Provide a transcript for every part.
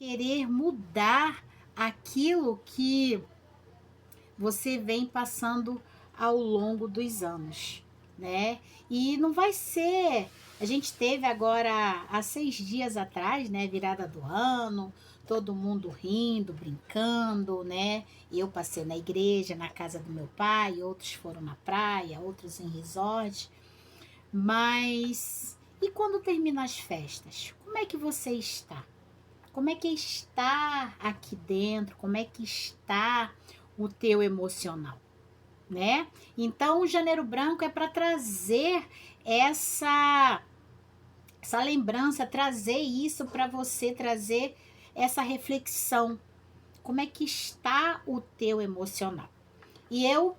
querer mudar aquilo que você vem passando ao longo dos anos, né? E não vai ser. A gente teve agora, há 6 dias atrás, né? Virada do ano, todo mundo rindo, brincando, né? Eu passei na igreja, na casa do meu pai, outros foram na praia, outros em resort. Mas e quando terminam as festas? Como é que você está? Como é que está aqui dentro? Como é que está o teu emocional, né? Então, o Janeiro Branco é para trazer essa essa lembrança, trazer isso para você, trazer essa reflexão. Como é que está o teu emocional? E eu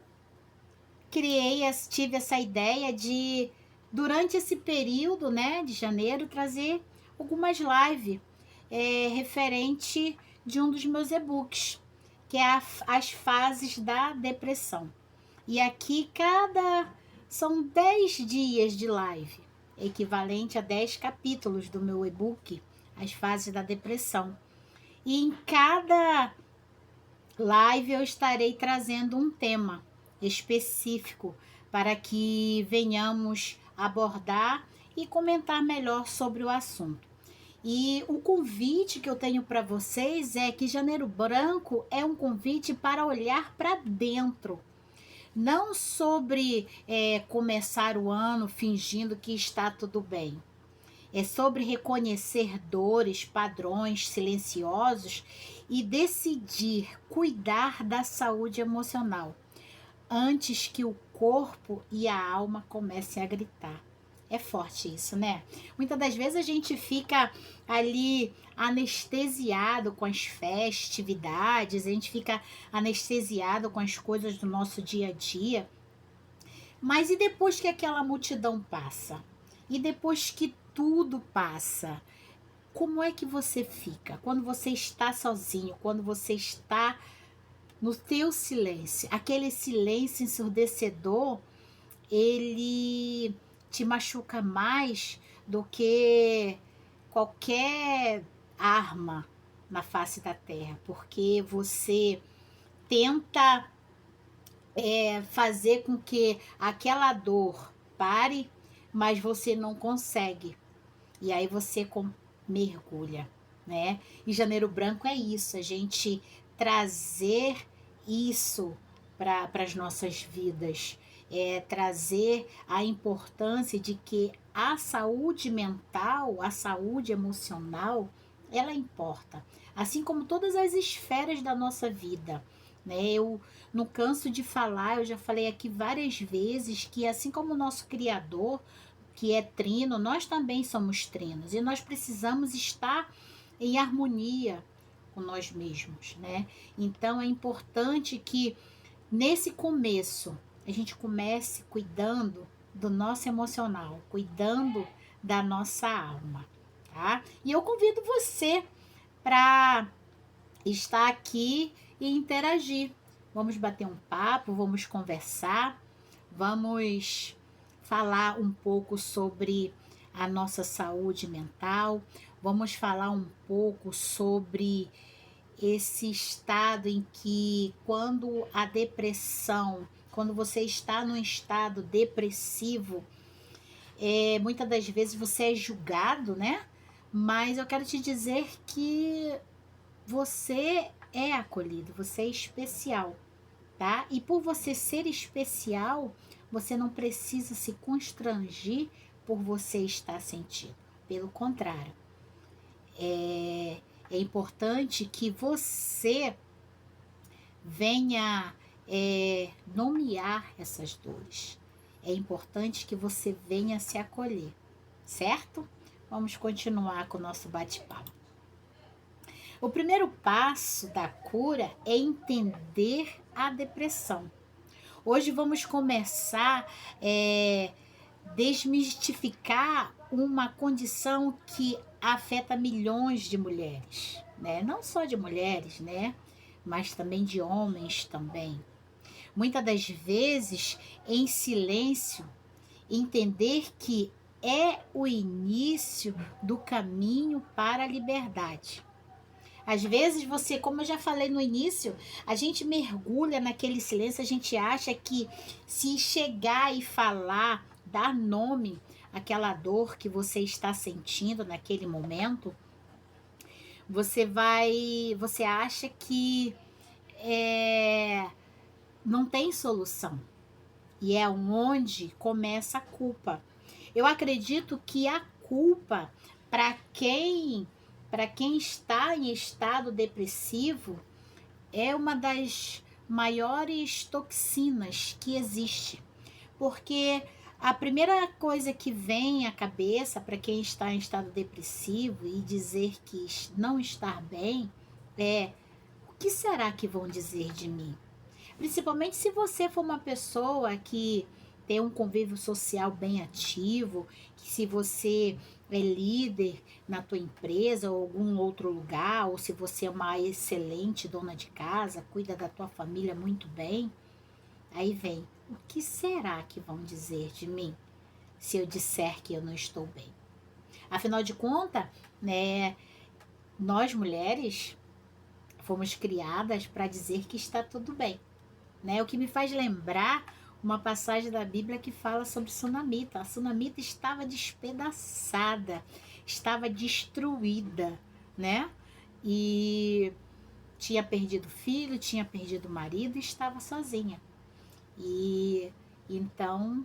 tive essa ideia de, durante esse período, né, de janeiro, trazer algumas lives referente de um dos meus e-books, que é as fases da depressão. E aqui são 10 dias de live, equivalente a 10 capítulos do meu e-book, As Fases da Depressão. E em cada live eu estarei trazendo um tema específico para que venhamos abordar e comentar melhor sobre o assunto. E o convite que eu tenho para vocês é que Janeiro Branco é um convite para olhar para dentro. Não sobre começar o ano fingindo que está tudo bem. É sobre reconhecer dores, padrões silenciosos e decidir cuidar da saúde emocional antes que o corpo e a alma comecem a gritar. É forte isso, né? Muitas das vezes a gente fica ali anestesiado com as festividades, a gente fica anestesiado com as coisas do nosso dia a dia. Mas e depois que aquela multidão passa? E depois que tudo passa? Como é que você fica quando você está sozinho, quando você está no teu silêncio? Aquele silêncio ensurdecedor, ele te machuca mais do que qualquer arma na face da terra, porque você tenta fazer com que aquela dor pare, mas você não consegue. E aí você mergulha, né? E Janeiro Branco é isso, a gente trazer isso para as nossas vidas, trazer a importância de que a saúde mental, a saúde emocional, ela importa, assim como todas as esferas da nossa vida, né? Eu não canso de falar, eu já falei aqui várias vezes que assim como o nosso Criador, que é trino, nós também somos trinos e nós precisamos estar em harmonia com nós mesmos, né? Então é importante que nesse começo a gente comece cuidando do nosso emocional, cuidando da nossa alma, tá? E eu convido você para estar aqui e interagir. Vamos bater um papo, vamos conversar, vamos falar um pouco sobre a nossa saúde mental, vamos falar um pouco sobre esse estado em que quando você está num estado depressivo, muitas das vezes você é julgado, né? Mas eu quero te dizer que você é acolhido, você é especial, tá? E por você ser especial, você não precisa se constranger por você estar sentindo. Pelo contrário, é importante que você venha nomear essas dores. É importante que você venha se acolher, certo? Vamos continuar com o nosso bate-papo. O primeiro passo da cura é entender a depressão. Hoje vamos começar desmistificar uma condição que afeta milhões de mulheres, né? Não só de mulheres, né? Mas também de homens também. Muitas das vezes, em silêncio, entender que é o início do caminho para a liberdade. Às vezes você, como eu já falei no início, a gente mergulha naquele silêncio, a gente acha que se chegar e falar, dar nome àquela dor que você está sentindo naquele momento, você acha que é, não tem solução. E é onde começa a culpa. Eu acredito que a culpa, para quem está em estado depressivo, é uma das maiores toxinas que existe. Porque a primeira coisa que vem à cabeça para quem está em estado depressivo e dizer que não está bem é: o que será que vão dizer de mim? Principalmente se você for uma pessoa que tem um convívio social bem ativo, que se você é líder na tua empresa ou algum outro lugar, ou se você é uma excelente dona de casa, cuida da tua família muito bem, aí vem, o que será que vão dizer de mim se eu disser que eu não estou bem? Afinal de contas, né, nós mulheres fomos criadas para dizer que está tudo bem. Né? O que me faz lembrar uma passagem da Bíblia que fala sobre Sunamita. A Sunamita estava despedaçada, estava destruída, né? E tinha perdido filho, tinha perdido marido e estava sozinha. E então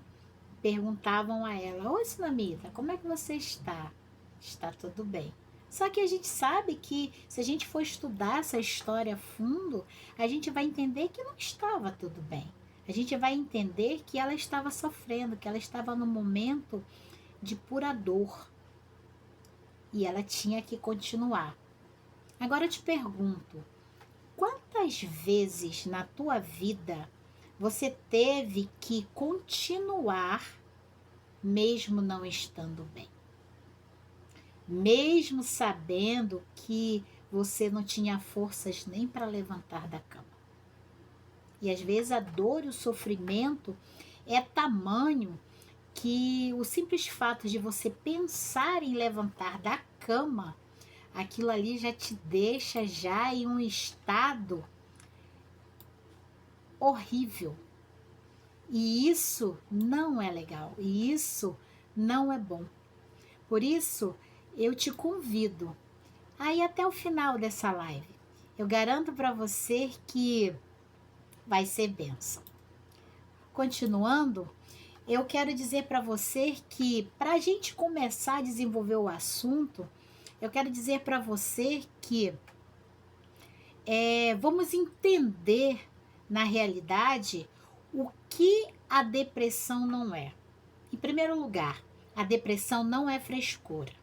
perguntavam a ela: oi, Sunamita, como é que você está? Está tudo bem. Só que a gente sabe que se a gente for estudar essa história a fundo, a gente vai entender que não estava tudo bem. A gente vai entender que ela estava sofrendo, que ela estava num momento de pura dor. E ela tinha que continuar. Agora eu te pergunto, quantas vezes na tua vida você teve que continuar mesmo não estando bem? Mesmo sabendo que você não tinha forças nem para levantar da cama. E às vezes a dor e o sofrimento é tamanho que o simples fato de você pensar em levantar da cama, aquilo ali já te deixa já em um estado horrível. E isso não é legal, e isso não é bom. Por isso, eu te convido a ir até o final dessa live. Eu garanto para você que vai ser bênção. Continuando, eu quero dizer para você que para a gente começar a desenvolver o assunto, eu quero dizer para você que vamos entender na realidade o que a depressão não é. Em primeiro lugar, a depressão não é frescura.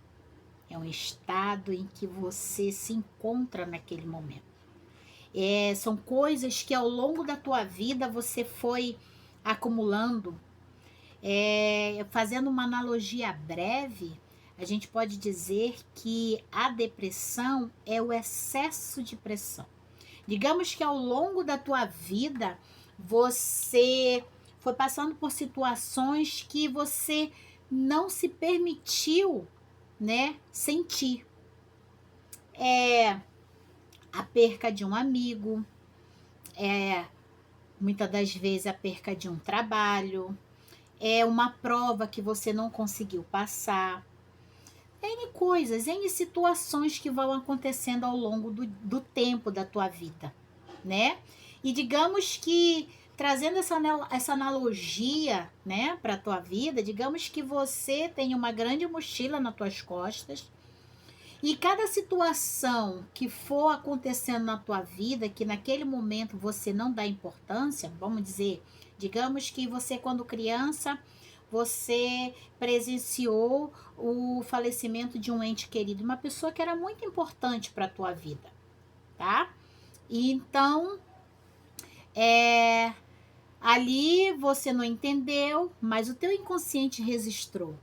É um estado em que você se encontra naquele momento. São coisas que ao longo da tua vida você foi acumulando. Fazendo uma analogia breve, a gente pode dizer que a depressão é o excesso de pressão. Digamos que ao longo da tua vida, você foi passando por situações que você não se permitiu, né, sentir. A perca de um amigo, muitas das vezes a perca de um trabalho, uma prova que você não conseguiu passar. N coisas, N situações que vão acontecendo ao longo do tempo da tua vida, né? E digamos que, trazendo essa analogia, né, para a tua vida, digamos que você tem uma grande mochila nas tuas costas e cada situação que for acontecendo na tua vida, que naquele momento você não dá importância, vamos dizer, digamos que você, quando criança, você presenciou o falecimento de um ente querido, uma pessoa que era muito importante para a tua vida, tá? E então, ali você não entendeu, mas o teu inconsciente registrou.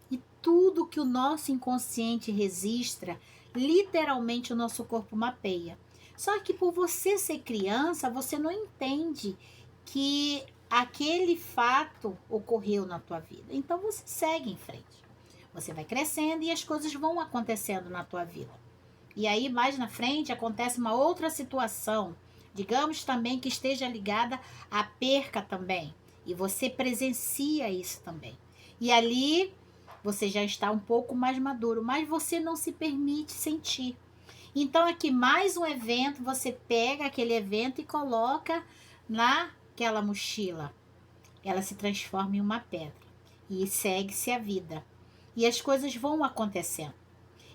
E tudo que o nosso inconsciente registra, literalmente o nosso corpo mapeia. Só que por você ser criança, você não entende que aquele fato ocorreu na tua vida. Então você segue em frente. Você vai crescendo e as coisas vão acontecendo na tua vida. E aí, mais na frente, acontece uma outra situação. Digamos também que esteja ligada à perca também. E você presencia isso também. E ali você já está um pouco mais maduro, mas você não se permite sentir. Então, aqui mais um evento, você pega aquele evento e coloca naquela mochila. Ela se transforma em uma pedra. E segue-se a vida. E as coisas vão acontecendo.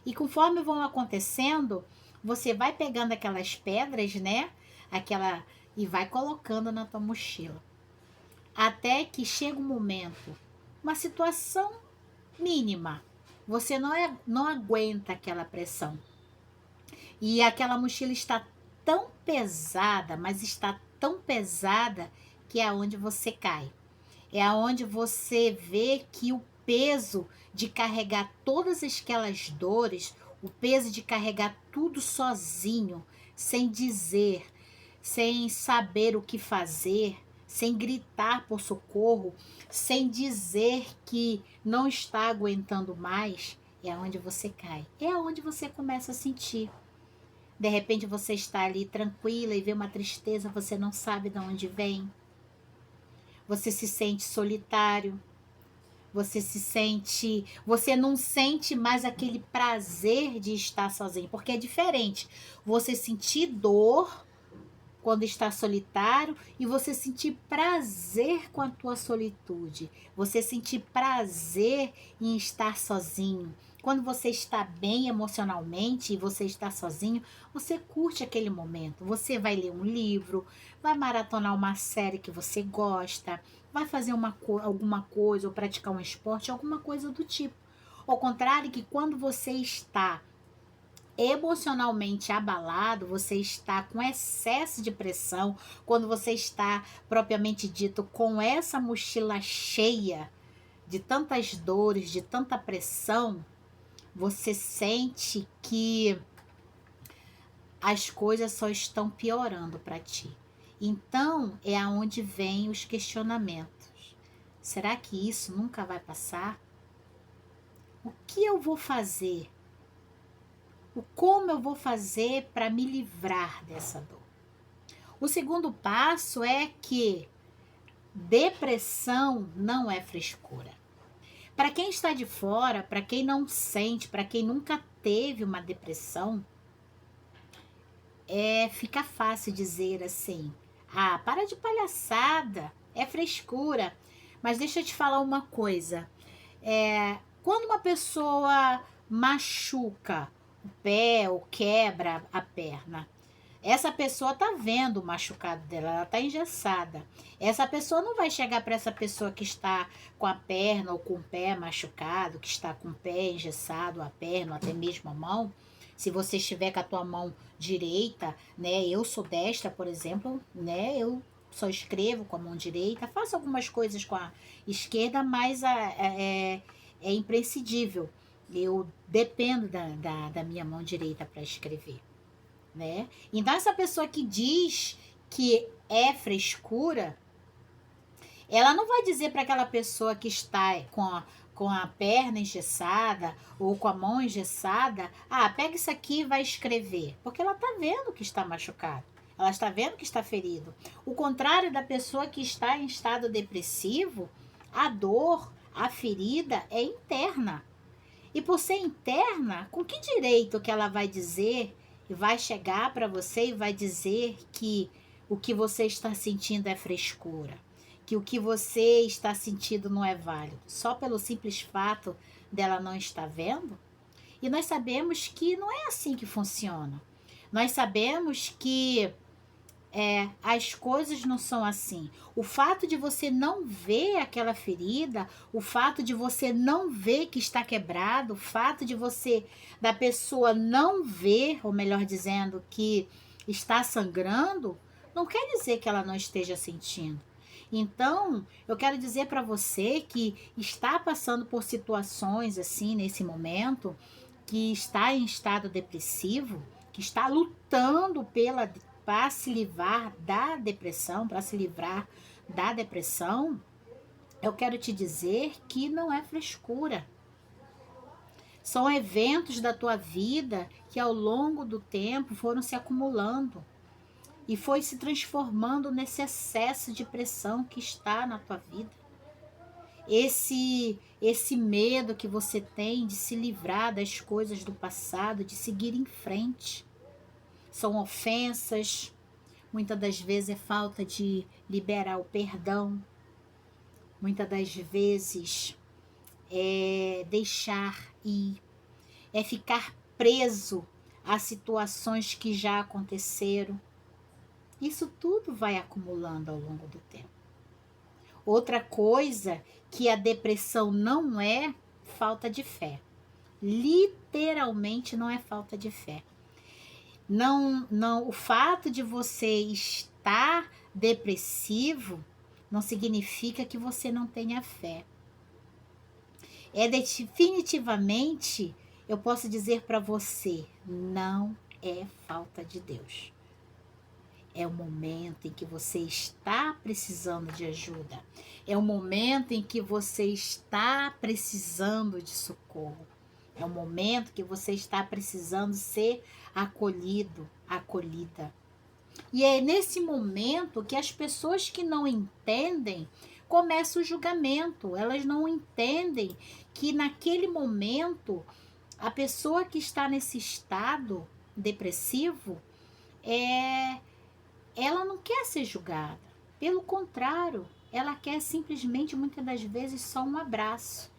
E conforme vão acontecendo, você vai pegando aquelas pedras, né? E vai colocando na tua mochila. Até que chega um momento, uma situação mínima. Você não aguenta aquela pressão. E aquela mochila está tão pesada, mas está tão pesada que é onde você cai. É aonde você vê que o peso de carregar todas aquelas dores, o peso de carregar tudo sozinho, sem dizer, sem saber o que fazer, sem gritar por socorro, sem dizer que não está aguentando mais, é onde você cai. É onde você começa a sentir. De repente você está ali tranquila e vê uma tristeza, você não sabe de onde vem. Você se sente solitário. Você não sente mais aquele prazer de estar sozinho, porque é diferente. Você sentir dor quando está solitário e você sentir prazer com a tua solitude. Você sentir prazer em estar sozinho. Quando você está bem emocionalmente e você está sozinho, você curte aquele momento. Você vai ler um livro, vai maratonar uma série que você gosta, vai fazer alguma coisa ou praticar um esporte, alguma coisa do tipo. Ao contrário que quando você está emocionalmente abalado, você está com excesso de pressão, quando você está, propriamente dito, com essa mochila cheia de tantas dores, de tanta pressão, você sente que as coisas só estão piorando para ti. Então, é aonde vem os questionamentos. Será que isso nunca vai passar? O que eu vou fazer? Como eu vou fazer para me livrar dessa dor? O segundo passo é que depressão não é frescura. Para quem está de fora, para quem não sente, para quem nunca teve uma depressão, fica fácil dizer assim: ah, para de palhaçada, é frescura. Mas deixa eu te falar uma coisa. Quando uma pessoa machuca o pé ou quebra a perna, essa pessoa tá vendo o machucado dela, ela tá engessada. Essa pessoa não vai chegar para essa pessoa que está com a perna ou com o pé machucado, que está com o pé engessado, a perna, ou até mesmo a mão. Se você estiver com a tua mão direita, né? Eu sou destra, por exemplo, né? Eu só escrevo com a mão direita, faço algumas coisas com a esquerda, mas é imprescindível. Eu dependo da minha mão direita para escrever, né? Então, essa pessoa que diz que é frescura, ela não vai dizer para aquela pessoa que está com a perna engessada ou com a mão engessada: ah, pega isso aqui e vai escrever. Porque ela está vendo que está machucado. Ela está vendo que está ferido. O contrário da pessoa que está em estado depressivo, a dor, a ferida é interna. E por ser interna, com que direito que ela vai dizer e vai chegar para você e vai dizer que o que você está sentindo é frescura, que o que você está sentindo não é válido, só pelo simples fato dela não estar vendo? E nós sabemos que não é assim que funciona. Nós sabemos que as coisas não são assim. O fato de você não ver aquela ferida, o fato de você não ver que está quebrado, o fato da pessoa não ver, ou melhor dizendo, que está sangrando, não quer dizer que ela não esteja sentindo. Então, eu quero dizer para você que está passando por situações assim nesse momento, que está em estado depressivo, que está lutando para se livrar da depressão, eu quero te dizer que não é frescura. São eventos da tua vida que ao longo do tempo foram se acumulando e foi se transformando nesse excesso de pressão que está na tua vida. Esse medo que você tem de se livrar das coisas do passado, de seguir em frente. São ofensas, muitas das vezes é falta de liberar o perdão, muitas das vezes é deixar ir, é ficar preso a situações que já aconteceram. Isso tudo vai acumulando ao longo do tempo. Outra coisa que a depressão não é falta de fé. Literalmente não é falta de fé. Não, o fato de você estar depressivo não significa que você não tenha fé. Definitivamente, eu posso dizer para você, não é falta de Deus. É o momento em que você está precisando de ajuda. É o momento em que você está precisando de socorro. É o momento que você está precisando ser acolhido, acolhida. E é nesse momento que as pessoas que não entendem começam o julgamento. Elas não entendem que naquele momento a pessoa que está nesse estado depressivo ela não quer ser julgada. Pelo contrário, ela quer simplesmente, muitas das vezes, só um abraço.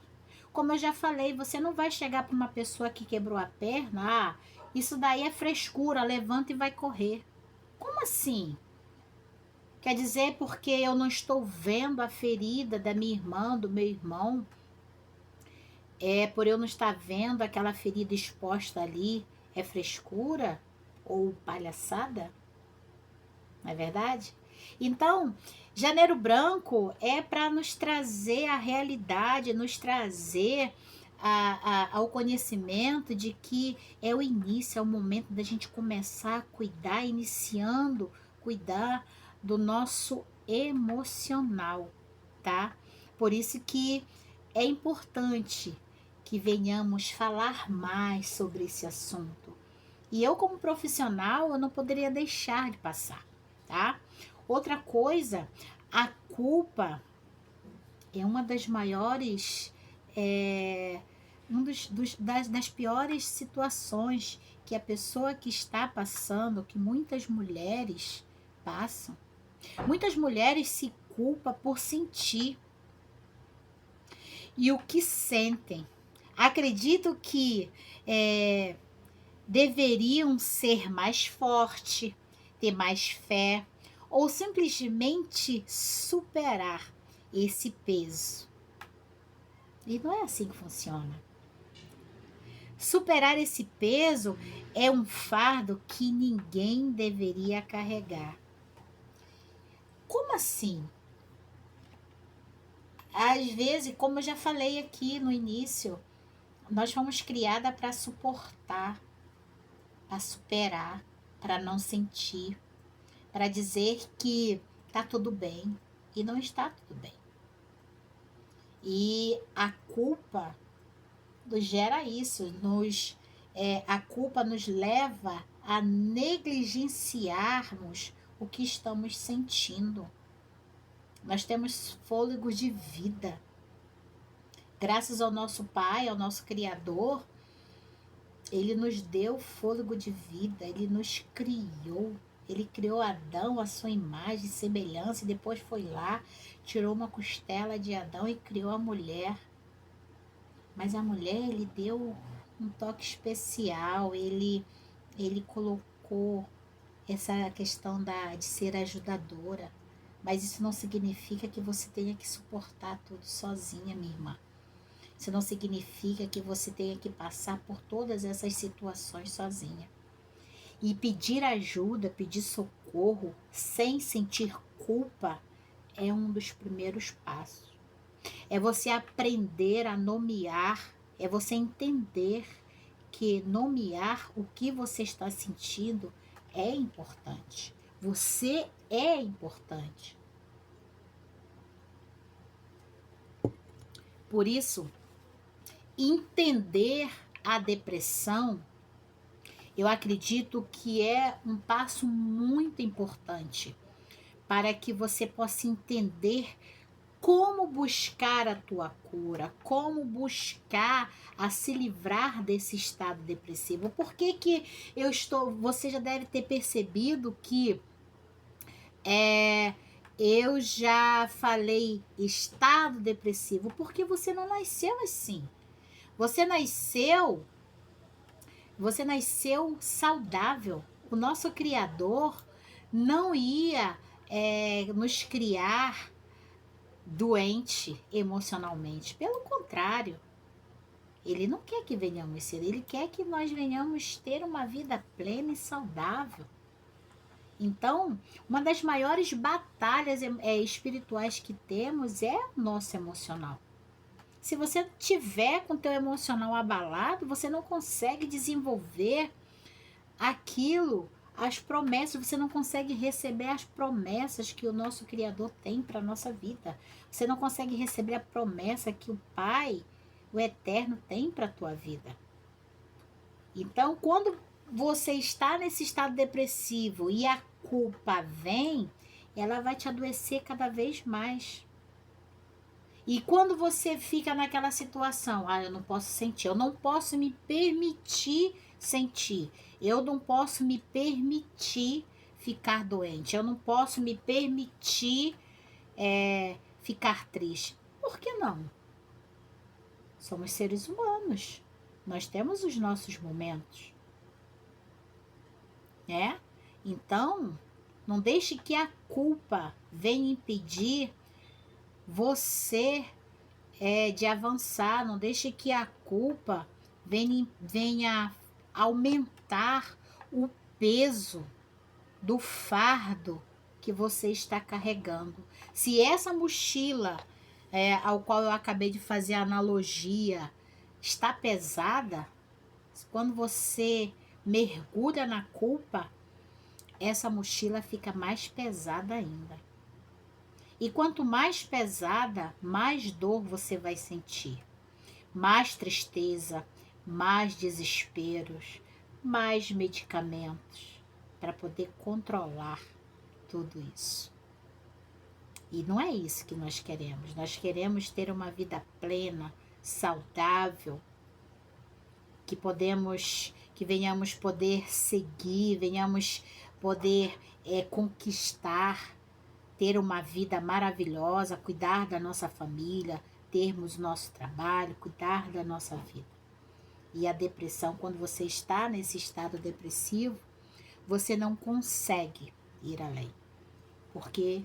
Como eu já falei, você não vai chegar para uma pessoa que quebrou a perna, isso daí é frescura, levanta e vai correr. Como assim? Quer dizer, porque eu não estou vendo a ferida da minha irmã, do meu irmão, por eu não estar vendo aquela ferida exposta ali, é frescura ou palhaçada? Não é verdade? Então, Janeiro Branco é para nos trazer a realidade, nos trazer ao conhecimento de que é o início, é o momento da gente começar a cuidar, cuidar do nosso emocional, tá? Por isso que é importante que venhamos falar mais sobre esse assunto. E eu, como profissional, eu não poderia deixar de passar, tá? Outra coisa, a culpa é uma das maiores, das piores situações que a pessoa que está passando, que muitas mulheres passam. Muitas mulheres se culpam por sentir e o que sentem. Acredito que deveriam ser mais fortes, ter mais fé ou simplesmente superar esse peso. E não é assim que funciona. Superar esse peso é um fardo que ninguém deveria carregar. Como assim? Às vezes, como eu já falei aqui no início, nós fomos criadas para suportar, para superar, para não sentir, para dizer que está tudo bem e não está tudo bem. E a culpa nos gera isso, a culpa nos leva a negligenciarmos o que estamos sentindo. Nós temos fôlego de vida. Graças ao nosso Pai, ao nosso Criador, Ele nos deu fôlego de vida, Ele nos criou. Ele criou Adão à sua imagem e semelhança e depois foi lá, tirou uma costela de Adão e criou a mulher. Mas a mulher, Ele deu um toque especial, Ele colocou essa questão de ser ajudadora. Mas isso não significa que você tenha que suportar tudo sozinha, minha irmã. Isso não significa que você tenha que passar por todas essas situações sozinha. E pedir ajuda, pedir socorro, sem sentir culpa, é um dos primeiros passos. É você aprender a nomear, é você entender que nomear o que você está sentindo é importante. Você é importante. Por isso, entender a depressão, eu acredito que é um passo muito importante para que você possa entender como buscar a tua cura, como buscar a se livrar desse estado depressivo. Por que que você já deve ter percebido que eu já falei estado depressivo, porque você não nasceu assim. Você nasceu, você nasceu saudável. O nosso Criador não ia nos criar doente emocionalmente. Pelo contrário, ele não quer que venhamos ser, ele quer que nós venhamos ter uma vida plena e saudável. Então, uma das maiores batalhas espirituais que temos é o nosso emocional. Se você tiver com o teu emocional abalado, você não consegue desenvolver aquilo, as promessas, você não consegue receber as promessas que o nosso Criador tem para a nossa vida. Você não consegue receber a promessa que o Pai, o Eterno, tem para a tua vida. Então, quando você está nesse estado depressivo e a culpa vem, ela vai te adoecer cada vez mais. E quando você fica naquela situação, eu não posso sentir, eu não posso me permitir sentir, eu não posso me permitir ficar doente, eu não posso me permitir ficar triste. Por que não? Somos seres humanos, nós temos os nossos momentos, né? Então, não deixe que a culpa venha impedir você de avançar, não deixe que a culpa venha aumentar o peso do fardo que você está carregando. Se essa mochila, ao qual eu acabei de fazer a analogia, está pesada, quando você mergulha na culpa, essa mochila fica mais pesada ainda. E quanto mais pesada, mais dor você vai sentir. Mais tristeza, mais desesperos, mais medicamentos para poder controlar tudo isso. E não é isso que nós queremos. Nós queremos ter uma vida plena, saudável, que venhamos poder seguir, venhamos poder conquistar, ter uma vida maravilhosa, cuidar da nossa família, termos nosso trabalho, cuidar da nossa vida. E a depressão, quando você está nesse estado depressivo, você não consegue ir além, porque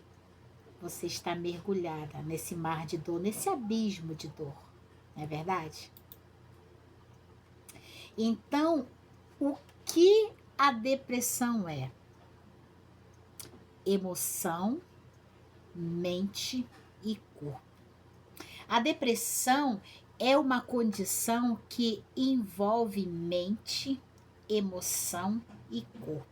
você está mergulhada nesse mar de dor, nesse abismo de dor, não é verdade? Então, o que a depressão é? Emoção, mente e corpo. A depressão é uma condição que envolve mente, emoção e corpo.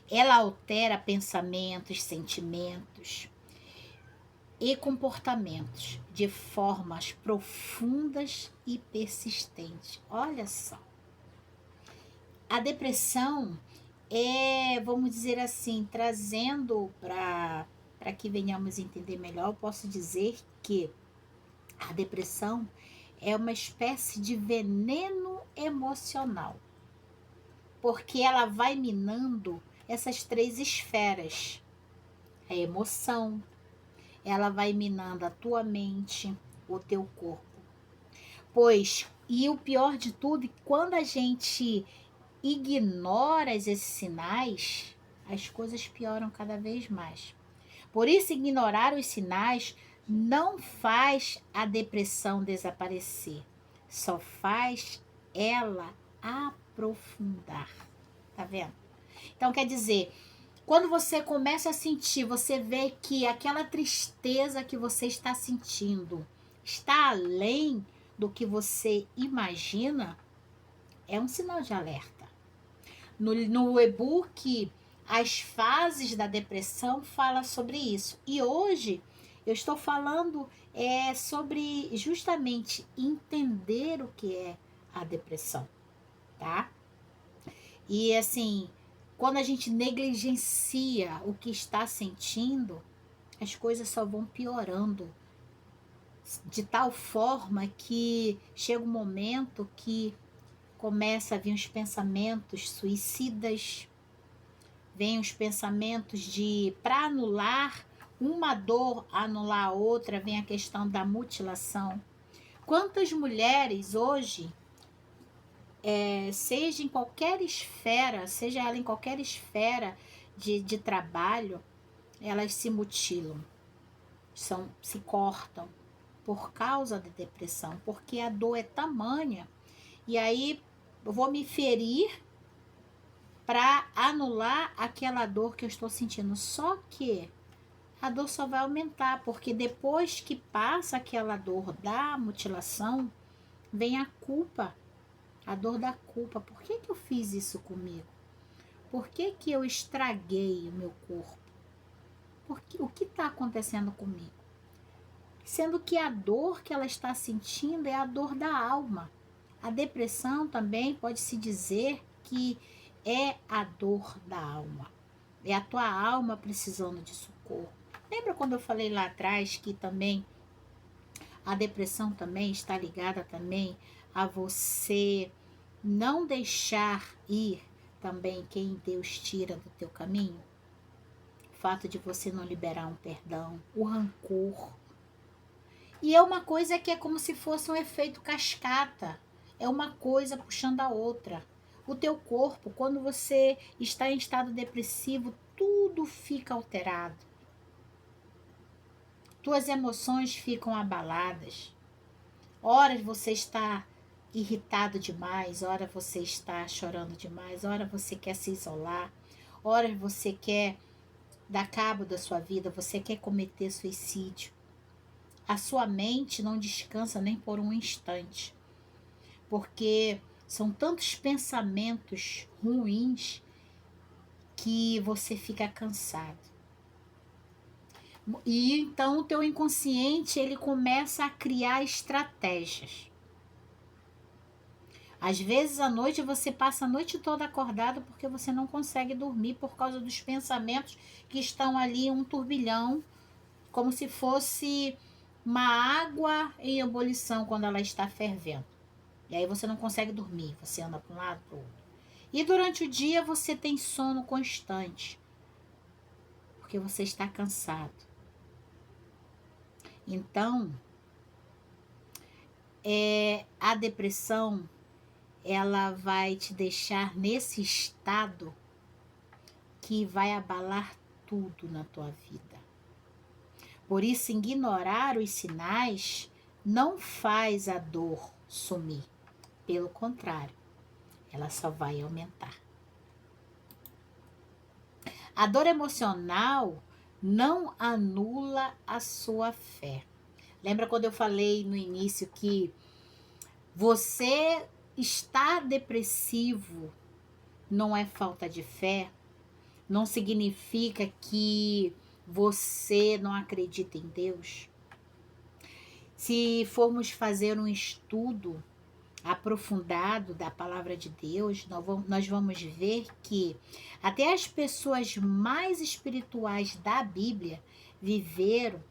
Ela altera pensamentos, sentimentos e comportamentos de formas profundas e persistentes. Olha só. A depressão vamos dizer assim, trazendo para que venhamos entender melhor, eu posso dizer que a depressão é uma espécie de veneno emocional, porque ela vai minando essas 3 esferas. A emoção, ela vai minando a tua mente, o teu corpo. E o pior de tudo, quando a gente ignora esses sinais, as coisas pioram cada vez mais. Por isso, ignorar os sinais não faz a depressão desaparecer, só faz ela aprofundar. Tá vendo? Então, quer dizer, quando você começa a sentir, você vê que aquela tristeza que você está sentindo está além do que você imagina, é um sinal de alerta. No e-book As Fases da Depressão fala sobre isso. E hoje eu estou falando sobre justamente entender o que é a depressão, tá? E assim, quando a gente negligencia o que está sentindo, as coisas só vão piorando, de tal forma que chega um momento que começa a vir os pensamentos suicidas, vem os pensamentos de, para anular uma dor, anular a outra, vem a questão da mutilação. Quantas mulheres hoje, seja em qualquer esfera, seja ela em qualquer esfera de trabalho, elas se mutilam, se cortam por causa da depressão, porque a dor é tamanha. E aí eu vou me ferir para anular aquela dor que eu estou sentindo. Só que a dor só vai aumentar, porque depois que passa aquela dor da mutilação, vem a culpa, a dor da culpa. Por que eu fiz isso comigo? Por que eu estraguei o meu corpo? O que está acontecendo comigo? Sendo que a dor que ela está sentindo é a dor da alma. A depressão também pode-se dizer que é a dor da alma. É a tua alma precisando de socorro. Lembra quando eu falei lá atrás que também a depressão também está ligada também a você não deixar ir também quem Deus tira do teu caminho? O fato de você não liberar um perdão, o rancor. E é uma coisa que é como se fosse um efeito cascata. É uma coisa puxando a outra. O teu corpo, quando você está em estado depressivo, tudo fica alterado. Tuas emoções ficam abaladas. Ora você está irritado demais, ora você está chorando demais, ora você quer se isolar, ora você quer dar cabo da sua vida, você quer cometer suicídio. A sua mente não descansa nem por um instante, porque são tantos pensamentos ruins que você fica cansado. E então o teu inconsciente, ele começa a criar estratégias. Às vezes à noite você passa a noite toda acordado porque você não consegue dormir por causa dos pensamentos que estão ali, um turbilhão, como se fosse uma água em ebulição quando ela está fervendo. E aí você não consegue dormir, você anda para um lado para o outro. E durante o dia você tem sono constante, porque você está cansado. Então, a depressão, ela vai te deixar nesse estado que vai abalar tudo na tua vida. Por isso, ignorar os sinais não faz a dor sumir. Pelo contrário, ela só vai aumentar. A dor emocional não anula a sua fé. Lembra quando eu falei no início que você estar depressivo não é falta de fé? Não significa que você não acredita em Deus? Se formos fazer um estudo aprofundado da palavra de Deus, nós vamos ver que até as pessoas mais espirituais da Bíblia viveram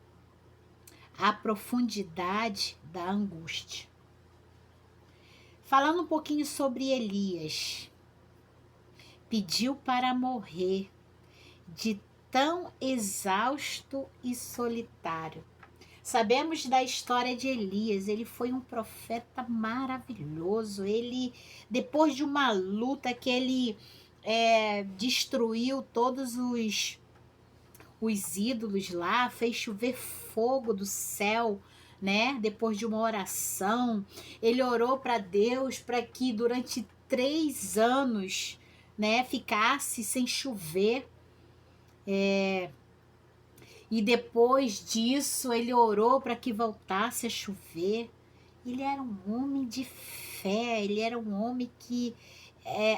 a profundidade da angústia. Falando um pouquinho sobre Elias, pediu para morrer de tão exausto e solitário. Sabemos da história de Elias, ele foi um profeta maravilhoso. Ele, depois de uma luta que ele destruiu todos os ídolos lá, fez chover fogo do céu, né? Depois de uma oração, ele orou para Deus para que durante 3 anos, né, ficasse sem chover. E depois disso, ele orou para que voltasse a chover. Ele era um homem de fé, ele era um homem que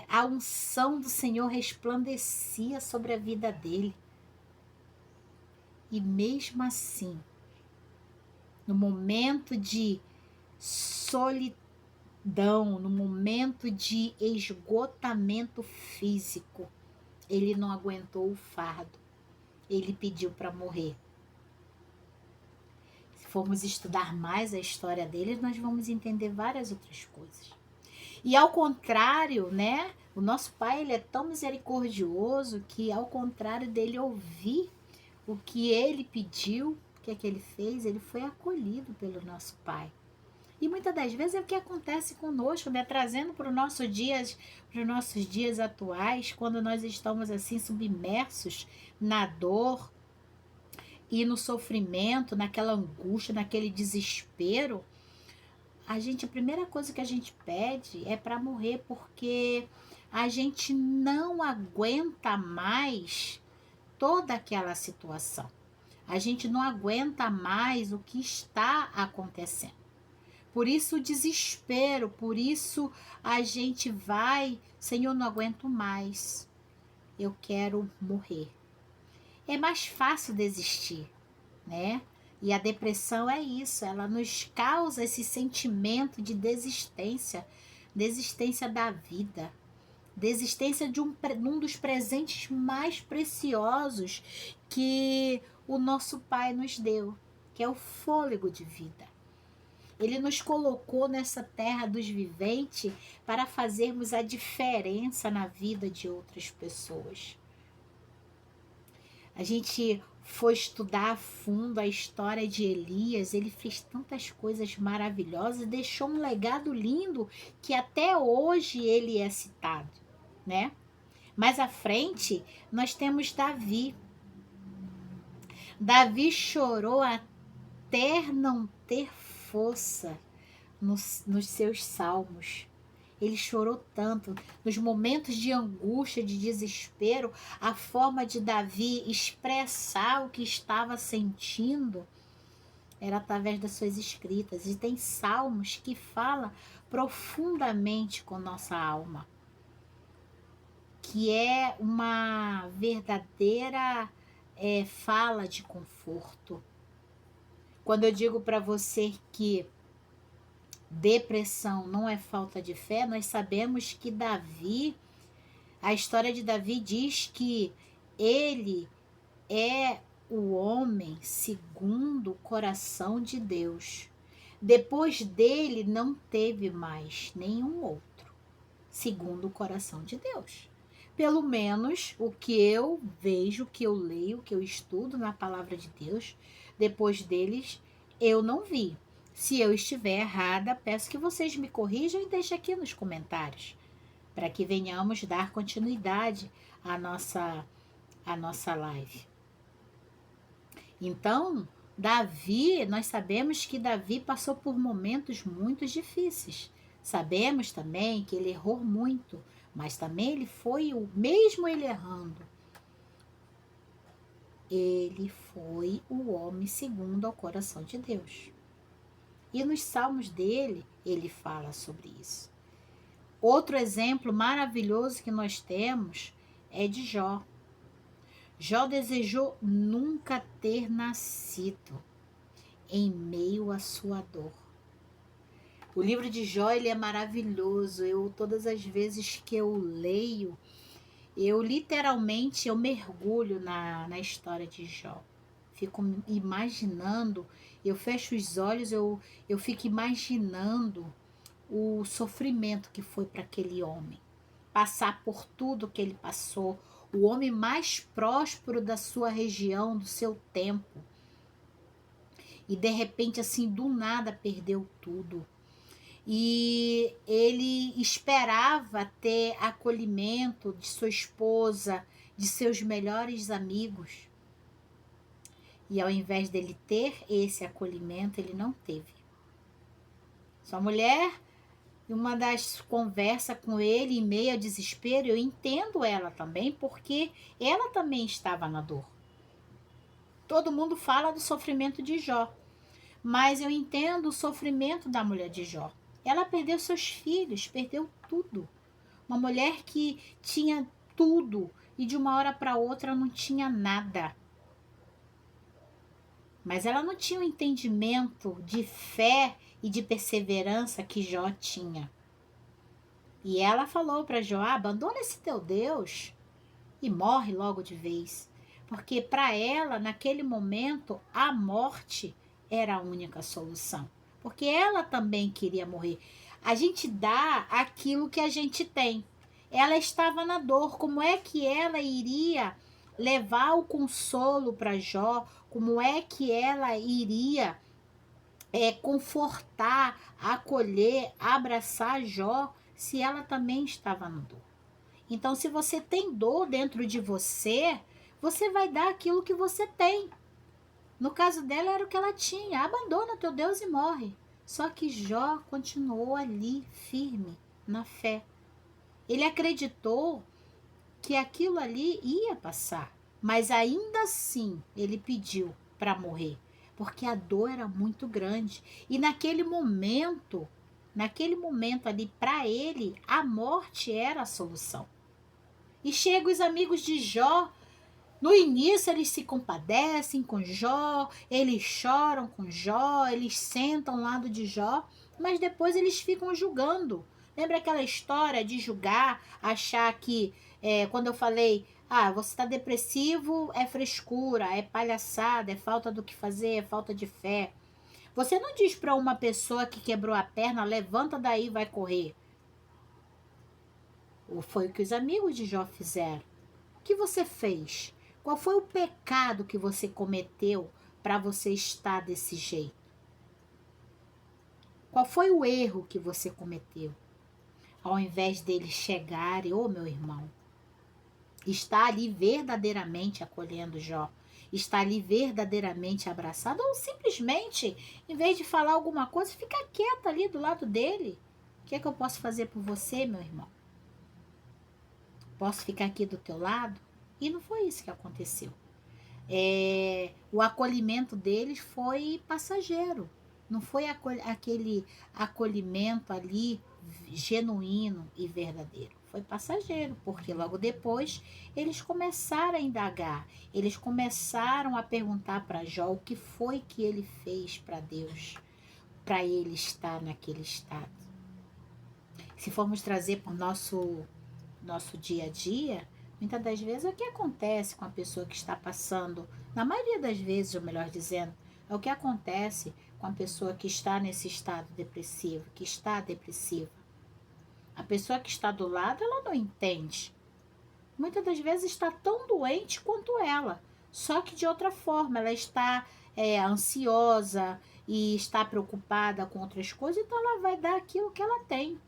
a unção do Senhor resplandecia sobre a vida dele. E mesmo assim, no momento de solidão, no momento de esgotamento físico, ele não aguentou o fardo. Ele pediu para morrer. Se formos estudar mais a história dele, nós vamos entender várias outras coisas. E ao contrário, né? O nosso Pai, ele é tão misericordioso que, ao contrário dele ouvir o que ele pediu, o que é que ele fez? Ele foi acolhido pelo nosso Pai. E muitas das vezes é o que acontece conosco, né? Trazendo para os nossos dias atuais, quando nós estamos assim submersos na dor e no sofrimento, naquela angústia, naquele desespero, a primeira coisa que a gente pede é para morrer, porque a gente não aguenta mais toda aquela situação. A gente não aguenta mais o que está acontecendo. Por isso o desespero, por isso a gente vai, Senhor, não aguento mais, eu quero morrer. É mais fácil desistir, né? E a depressão é isso, ela nos causa esse sentimento de desistência da vida, desistência de um dos presentes mais preciosos que o nosso Pai nos deu, que é o fôlego de vida. Ele nos colocou nessa terra dos viventes para fazermos a diferença na vida de outras pessoas. A gente foi estudar a fundo a história de Elias, ele fez tantas coisas maravilhosas, deixou um legado lindo que até hoje ele é citado, né? Mais à frente, nós temos Davi. Davi chorou até não ter força nos seus salmos. Ele chorou tanto. Nos momentos de angústia, de desespero, a forma de Davi expressar o que estava sentindo era através das suas escritas. E tem salmos que falam profundamente com nossa alma, que é uma verdadeira fala de conforto. Quando eu digo para você que depressão não é falta de fé, nós sabemos que Davi, a história de Davi diz que ele é o homem segundo o coração de Deus. Depois dele não teve mais nenhum outro segundo o coração de Deus. Pelo menos o que eu vejo, o que eu leio, o que eu estudo na palavra de Deus, depois deles eu não vi. Se eu estiver errada, peço que vocês me corrijam e deixem aqui nos comentários, para que venhamos dar continuidade à nossa live. Então, Davi, nós sabemos que Davi passou por momentos muito difíceis. Sabemos também que ele errou muito, mas também ele foi, mesmo ele errando, ele foi o homem segundo ao coração de Deus. E nos salmos dele, ele fala sobre isso. Outro exemplo maravilhoso que nós temos é de Jó. Jó desejou nunca ter nascido em meio à sua dor. O livro de Jó, ele é maravilhoso. Todas as vezes que eu leio, eu literalmente mergulho na história de Jó. Fico imaginando, eu fecho os olhos, eu fico imaginando o sofrimento que foi para aquele homem. Passar por tudo que ele passou. O homem mais próspero da sua região, do seu tempo. E de repente, assim, do nada, perdeu tudo. E ele esperava ter acolhimento de sua esposa, de seus melhores amigos. E ao invés dele ter esse acolhimento, ele não teve. Sua mulher, uma das conversas com ele, em meio ao desespero, eu entendo ela também, porque ela também estava na dor. Todo mundo fala do sofrimento de Jó, mas eu entendo o sofrimento da mulher de Jó. Ela perdeu seus filhos, perdeu tudo. Uma mulher que tinha tudo e de uma hora para outra não tinha nada. Mas ela não tinha um entendimento de fé e de perseverança que Jó tinha. E ela falou para Jó: abandona esse teu Deus e morre logo de vez. Porque para ela, naquele momento, a morte era a única solução. Porque ela também queria morrer. A gente dá aquilo que a gente tem. Ela estava na dor. Como é que ela iria levar o consolo para Jó? Como é que ela iria confortar, acolher, abraçar Jó se ela também estava na dor? Então, se você tem dor dentro de você, você vai dar aquilo que você tem. No caso dela, era o que ela tinha. Abandona teu Deus e morre. Só que Jó continuou ali, firme, na fé. Ele acreditou que aquilo ali ia passar. Mas ainda assim, ele pediu para morrer. Porque a dor era muito grande. E naquele momento ali, para ele, a morte era a solução. E chegam os amigos de Jó. No início eles se compadecem com Jó, eles choram com Jó, eles sentam ao lado de Jó, mas depois eles ficam julgando. Lembra aquela história de julgar, achar que, quando eu falei, você está depressivo, é frescura, é palhaçada, é falta do que fazer, é falta de fé. Você não diz para uma pessoa que quebrou a perna, levanta daí e vai correr. Foi o que os amigos de Jó fizeram. O que você fez? Qual foi o pecado que você cometeu para você estar desse jeito? Qual foi o erro que você cometeu? Ao invés deles chegarem, meu irmão, está ali verdadeiramente acolhendo Jó, está ali verdadeiramente abraçado, ou simplesmente, em vez de falar alguma coisa, fica quieta ali do lado dele. O que é que eu posso fazer por você, meu irmão? Posso ficar aqui do teu lado? E não foi isso que aconteceu. O acolhimento deles foi passageiro. Não foi aquele acolhimento ali genuíno e verdadeiro. Foi passageiro, porque logo depois eles começaram a indagar. Eles começaram a perguntar para Jó o que foi que ele fez para Deus, para ele estar naquele estado. Se formos trazer para o nosso dia a dia, muitas das vezes é o que acontece com a pessoa que está passando, na maioria das vezes, ou melhor dizendo, é o que acontece com a pessoa que está nesse estado depressivo, que está depressiva. A pessoa que está do lado, ela não entende. Muitas das vezes está tão doente quanto ela, só que de outra forma, ela está ansiosa e está preocupada com outras coisas, então ela vai dar aquilo que ela tem.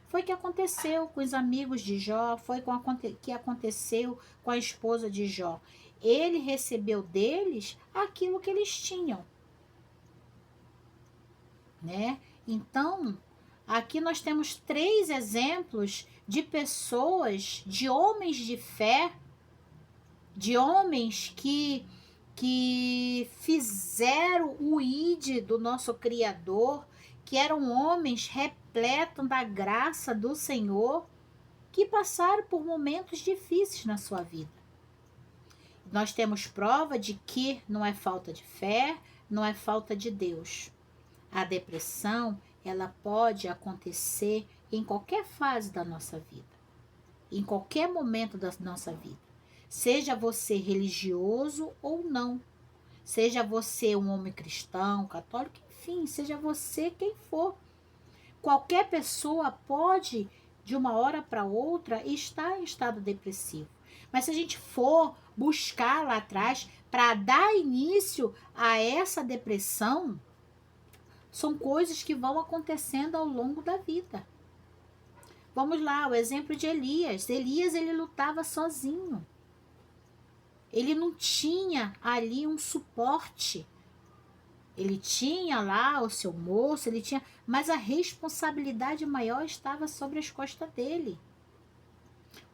Foi o que aconteceu com os amigos de Jó, foi o que aconteceu com a esposa de Jó. Ele recebeu deles aquilo que eles tinham, né? Então, aqui nós temos 3 exemplos de pessoas, de homens de fé, de homens que fizeram o ID do nosso Criador, que eram homens repletos da graça do Senhor, que passaram por momentos difíceis na sua vida. Nós temos prova de que não é falta de fé, não é falta de Deus. A depressão, ela pode acontecer em qualquer fase da nossa vida, em qualquer momento da nossa vida. Seja você religioso ou não, seja você um homem cristão, católico, enfim, seja você quem for. Qualquer pessoa pode, de uma hora para outra, estar em estado depressivo. Mas se a gente for buscar lá atrás para dar início a essa depressão, são coisas que vão acontecendo ao longo da vida. Vamos lá, o exemplo de Elias. Elias, ele lutava sozinho. Ele não tinha ali um suporte. Ele tinha lá o seu moço, mas a responsabilidade maior estava sobre as costas dele.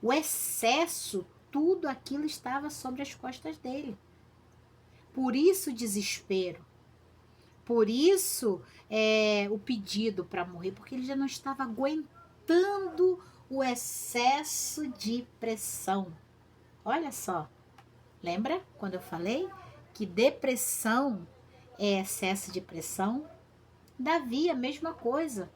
O excesso, tudo aquilo estava sobre as costas dele. Por isso o desespero. Por isso o pedido para morrer, porque ele já não estava aguentando o excesso de pressão. Olha só, lembra quando eu falei que depressão é excesso de pressão? Davi, a mesma coisa.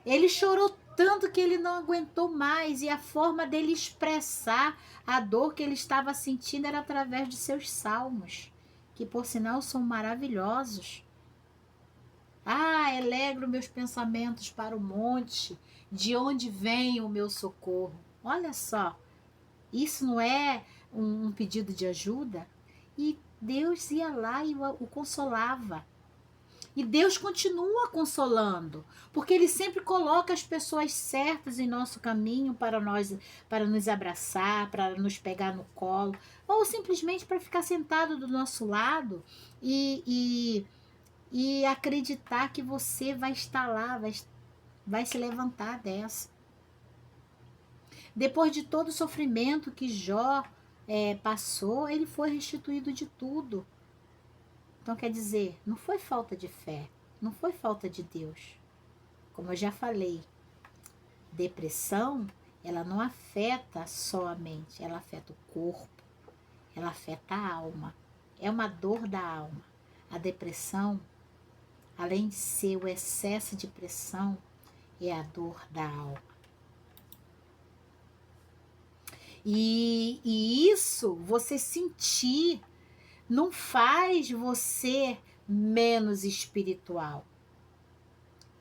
Ele chorou tanto que ele não aguentou mais, e a forma dele expressar a dor que ele estava sentindo era através de seus salmos, que por sinal são maravilhosos. Ah, elegro meus pensamentos para o monte, de onde vem o meu socorro. Olha só, isso não é um pedido de ajuda? E Deus ia lá e o consolava. E Deus continua consolando, porque Ele sempre coloca as pessoas certas em nosso caminho para nos abraçar, para nos pegar no colo, ou simplesmente para ficar sentado do nosso lado e acreditar que você vai estar lá, vai se levantar dessa. Depois de todo o sofrimento que Jó passou, ele foi restituído de tudo. Então, quer dizer, não foi falta de fé, não foi falta de Deus. Como eu já falei, depressão, ela não afeta só a mente, ela afeta o corpo, ela afeta a alma. É uma dor da alma. A depressão, além de ser o excesso de pressão, é a dor da alma. E isso, você sentir, não faz você menos espiritual.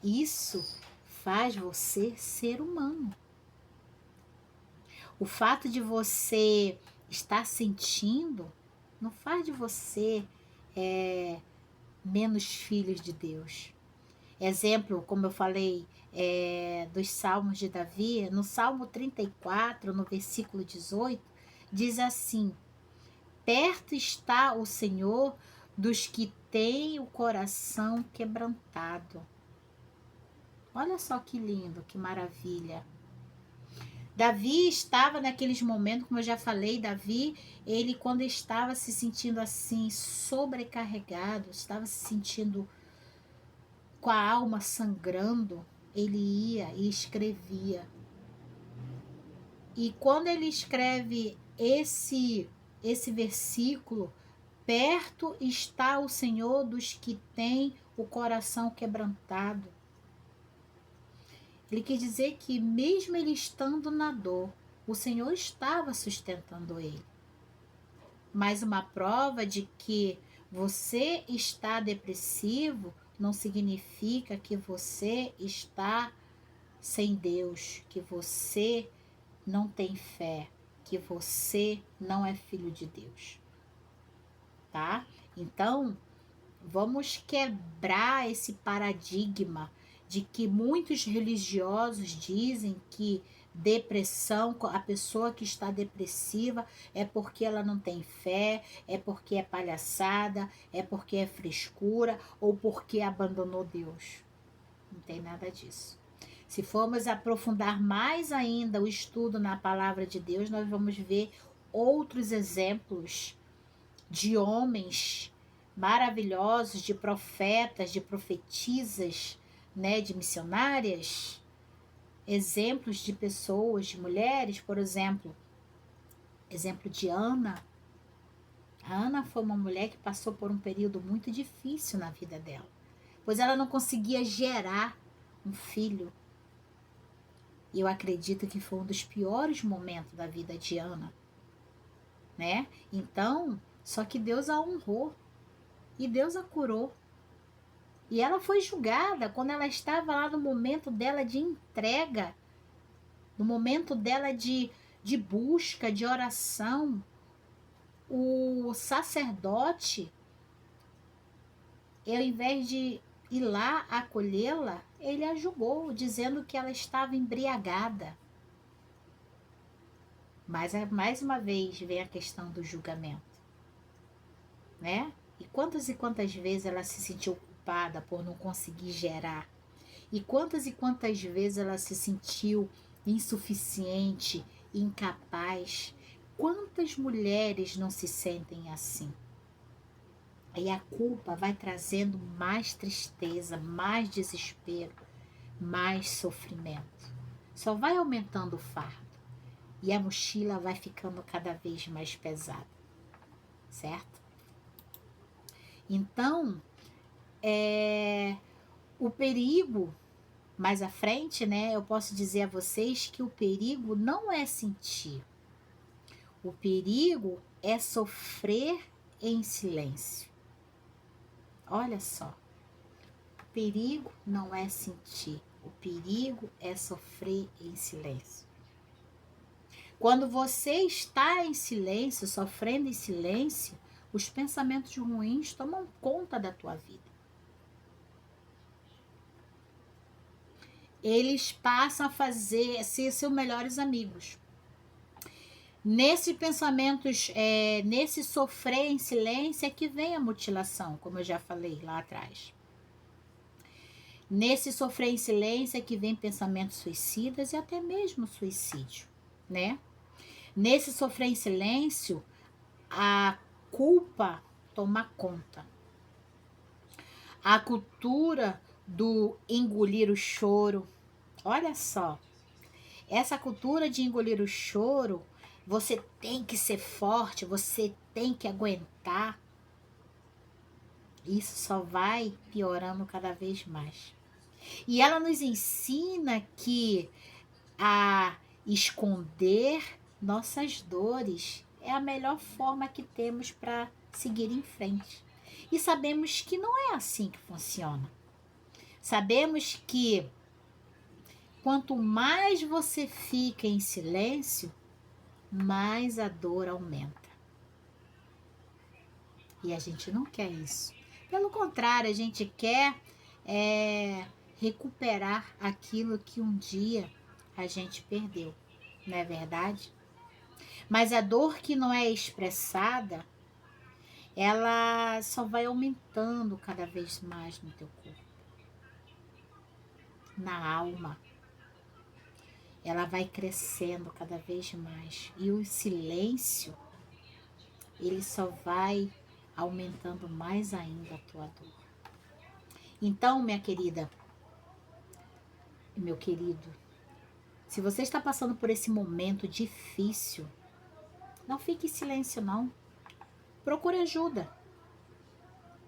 Isso faz você ser humano. O fato de você estar sentindo não faz de você menos filhos de Deus. Exemplo, como eu falei, dos Salmos de Davi, no Salmo 34, no versículo 18, diz assim: perto está o Senhor dos que têm o coração quebrantado. Olha só que lindo, que maravilha. Davi estava naqueles momentos, como eu já falei, Davi, ele quando estava se sentindo assim, sobrecarregado, estava se sentindo com a alma sangrando, ele ia e escrevia. E quando ele escreve esse versículo, perto está o Senhor dos que têm o coração quebrantado. Ele quer dizer que mesmo ele estando na dor, o Senhor estava sustentando ele. Mas uma prova de que você está depressivo não significa que você está sem Deus, que você não tem fé, que você não é filho de Deus. Tá? Então, vamos quebrar esse paradigma de que muitos religiosos dizem que depressão, a pessoa que está depressiva é porque ela não tem fé, é porque é palhaçada, é porque é frescura ou porque abandonou Deus. Não tem nada disso. Se formos aprofundar mais ainda o estudo na palavra de Deus, nós vamos ver outros exemplos de homens maravilhosos, de profetas, de profetisas, né, de missionárias, exemplos de pessoas, de mulheres, por exemplo de Ana. A Ana foi uma mulher que passou por um período muito difícil na vida dela, pois ela não conseguia gerar um filho. E eu acredito que foi um dos piores momentos da vida de Ana, né? Então, só que Deus a honrou e Deus a curou. E ela foi julgada quando ela estava lá no momento dela de entrega, no momento dela de busca, de oração. O sacerdote, ao invés de ir lá acolhê-la, ele a julgou, dizendo que ela estava embriagada. Mas mais uma vez vem a questão do julgamento, né? E quantas vezes ela se sentiu culpada por não conseguir gerar? E quantas vezes ela se sentiu insuficiente, incapaz? Quantas mulheres não se sentem assim? E a culpa vai trazendo mais tristeza, mais desespero, mais sofrimento. Só vai aumentando o fardo. E a mochila vai ficando cada vez mais pesada. Certo? Então, o perigo, mais à frente, né, eu posso dizer a vocês que o perigo não é sentir. O perigo é sofrer em silêncio. Olha só. O perigo não é sentir. O perigo é sofrer em silêncio. Quando você está em silêncio, sofrendo em silêncio, os pensamentos ruins tomam conta da tua vida. Eles passam a ser seus melhores amigos. Nesses pensamentos, nesse sofrer em silêncio é que vem a mutilação, como eu já falei lá atrás. Nesse sofrer em silêncio é que vem pensamentos suicidas e até mesmo suicídio, né? Nesse sofrer em silêncio, a culpa toma conta. A cultura do engolir o choro. Olha só, essa cultura de engolir o choro, você tem que ser forte, você tem que aguentar. Isso só vai piorando cada vez mais. E ela nos ensina que a esconder nossas dores é a melhor forma que temos para seguir em frente. E sabemos que não é assim que funciona. Sabemos que quanto mais você fica em silêncio, mais a dor aumenta. E a gente não quer isso. Pelo contrário, a gente quer recuperar aquilo que um dia a gente perdeu, não é verdade? Mas a dor que não é expressada, ela só vai aumentando cada vez mais no teu corpo, na alma. Ela vai crescendo cada vez mais. E o silêncio, ele só vai aumentando mais ainda a tua dor. Então, minha querida, meu querido, se você está passando por esse momento difícil, não fique em silêncio, não. Procure ajuda.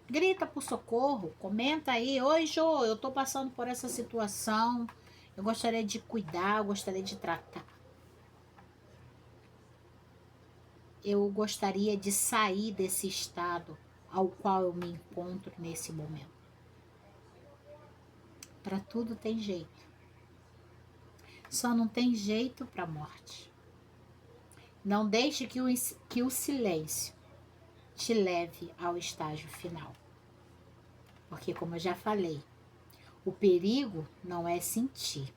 Grita por socorro, comenta aí. Oi, Jô, eu tô passando por essa situação. Eu gostaria de cuidar, eu gostaria de tratar. Eu gostaria de sair desse estado ao qual eu me encontro nesse momento. Para tudo tem jeito. Só não tem jeito para a morte. Não deixe que o silêncio te leve ao estágio final. Porque, como eu já falei, o perigo não é sentir.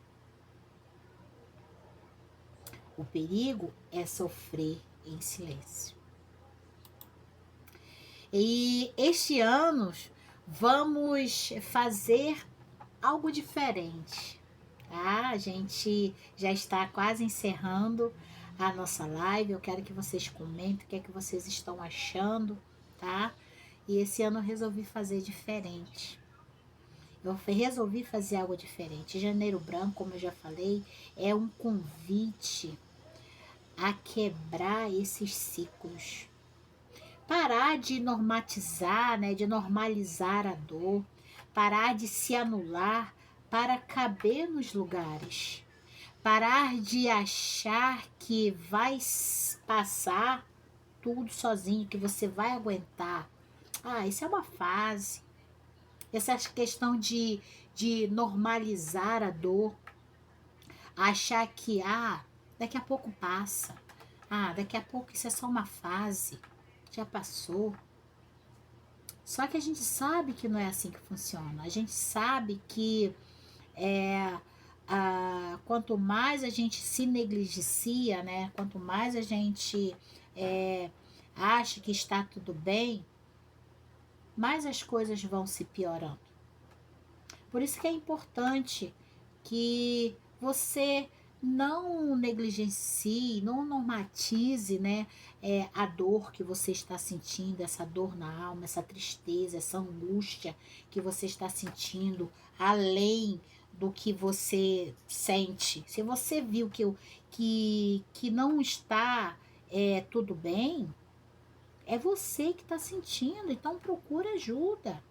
O perigo é sofrer em silêncio. E este ano vamos fazer algo diferente, tá? A gente já está quase encerrando a nossa live. Eu quero que vocês comentem o que é que vocês estão achando, tá? E esse ano eu resolvi fazer diferente. Eu resolvi fazer algo diferente. Janeiro Branco, como eu já falei, é um convite a quebrar esses ciclos. Parar de normatizar, né, de normalizar a dor, parar de se anular para caber nos lugares, parar de achar que vai passar tudo sozinho, que você vai aguentar. Ah, isso é uma fase. Essa questão de normalizar a dor, achar que, daqui a pouco passa, daqui a pouco isso é só uma fase, já passou. Só que a gente sabe que não é assim que funciona. A gente sabe que quanto mais a gente se negligencia, né? Quanto mais a gente acha que está tudo bem, mais as coisas vão se piorando. Por isso que é importante que você não negligencie, não normatize, né, a dor que você está sentindo, essa dor na alma, essa tristeza, essa angústia que você está sentindo, além do que você sente. Se você viu que não está tudo bem, é você que está sentindo, então procura ajuda.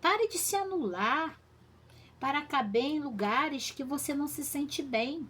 Pare de se anular para caber em lugares que você não se sente bem.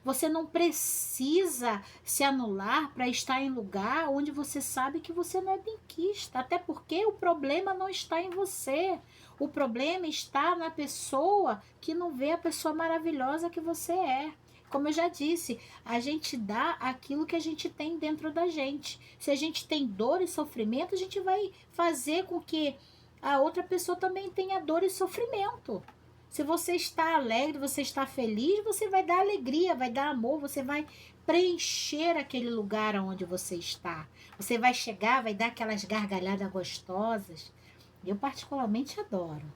Você não precisa se anular para estar em lugar onde você sabe que você não é benquista. Até porque o problema não está em você. O problema está na pessoa que não vê a pessoa maravilhosa que você é. Como eu já disse, a gente dá aquilo que a gente tem dentro da gente. Se a gente tem dor e sofrimento, a gente vai fazer com que a outra pessoa também tenha dor e sofrimento. Se você está alegre, você está feliz, você vai dar alegria, vai dar amor, você vai preencher aquele lugar onde você está. Você vai chegar, vai dar aquelas gargalhadas gostosas. Eu particularmente adoro.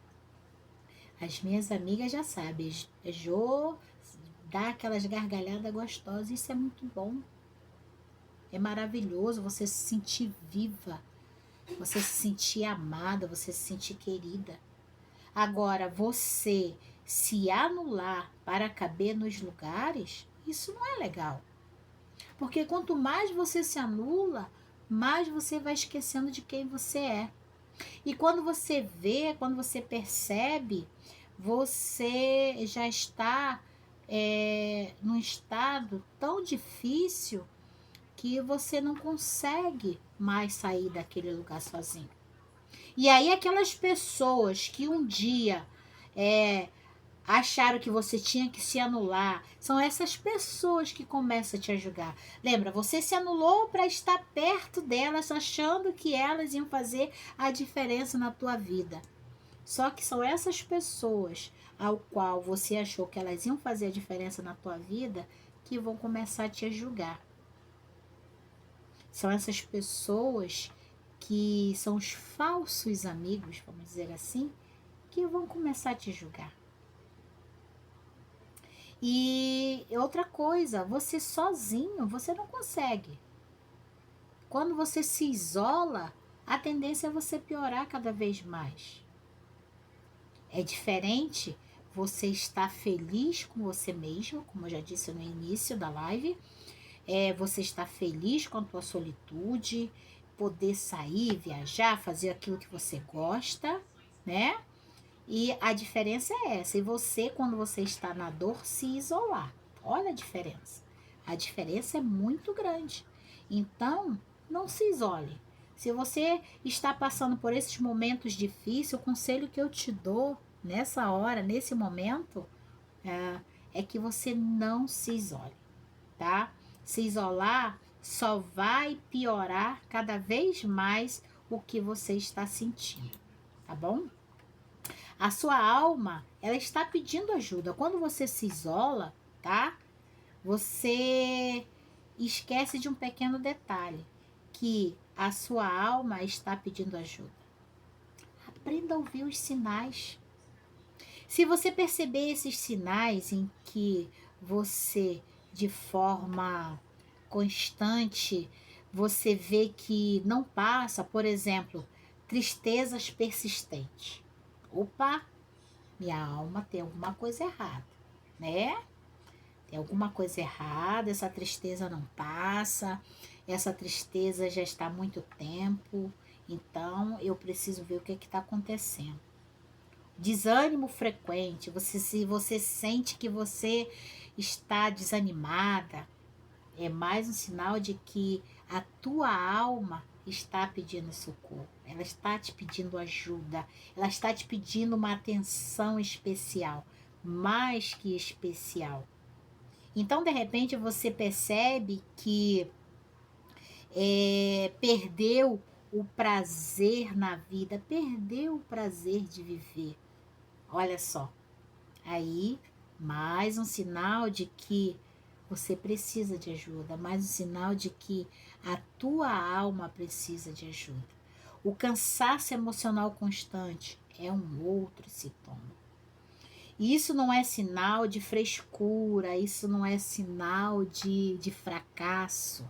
As minhas amigas já sabem, Jô dá aquelas gargalhadas gostosas, isso é muito bom. É maravilhoso você se sentir viva, você se sentir amada, você se sentir querida. Agora, você se anular para caber nos lugares, isso não é legal. Porque quanto mais você se anula, mais você vai esquecendo de quem você é. E quando você vê, quando você percebe, você já está num estado tão difícil que você não consegue mais sair daquele lugar sozinho. E aí aquelas pessoas que um dia acharam que você tinha que se anular, são essas pessoas que começam a te julgar. Lembra, você se anulou para estar perto delas, achando que elas iam fazer a diferença na tua vida. Só que são essas pessoas ao qual você achou que elas iam fazer a diferença na tua vida que vão começar a te julgar. São essas pessoas que são os falsos amigos, vamos dizer assim, que vão começar a te julgar. E outra coisa, você sozinho, você não consegue. Quando você se isola, a tendência é você piorar cada vez mais. É diferente você estar feliz com você mesmo, como eu já disse no início da live, você estar feliz com a tua solitude, poder sair, viajar, fazer aquilo que você gosta, né? E a diferença é essa. E você, quando você está na dor, se isolar. Olha a diferença. A diferença é muito grande. Então, não se isole. Se você está passando por esses momentos difíceis, o conselho que eu te dou nessa hora, nesse momento, é que você não se isole, tá? Se isolar só vai piorar cada vez mais o que você está sentindo, tá bom? A sua alma, ela está pedindo ajuda. Quando você se isola, tá? Você esquece de um pequeno detalhe, que a sua alma está pedindo ajuda. Aprenda a ouvir os sinais. Se você perceber esses sinais em que você, de forma constante, você vê que não passa, por exemplo, tristezas persistentes. Opa, minha alma tem alguma coisa errada, né? Tem alguma coisa errada, essa tristeza não passa, essa tristeza já está há muito tempo, então eu preciso ver o que está acontecendo. Desânimo frequente, se você sente que você está desanimada, é mais um sinal de que a tua alma está pedindo socorro, ela está te pedindo ajuda, ela está te pedindo uma atenção especial, mais que especial. Então, de repente, você percebe que perdeu o prazer na vida, perdeu o prazer de viver. Olha só, aí mais um sinal de que você precisa de ajuda, mais um sinal de que a tua alma precisa de ajuda. O cansaço emocional constante é um outro sintoma. E isso não é sinal de frescura, isso não é sinal de fracasso.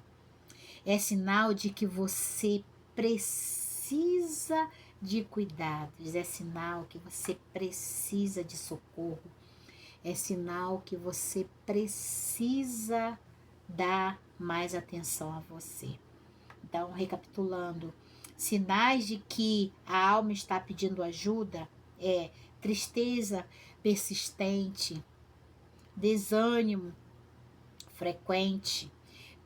É sinal de que você precisa de cuidados, é sinal que você precisa de socorro, é sinal que você precisa dar mais atenção a você. Então, recapitulando, sinais de que a alma está pedindo ajuda tristeza persistente, desânimo frequente,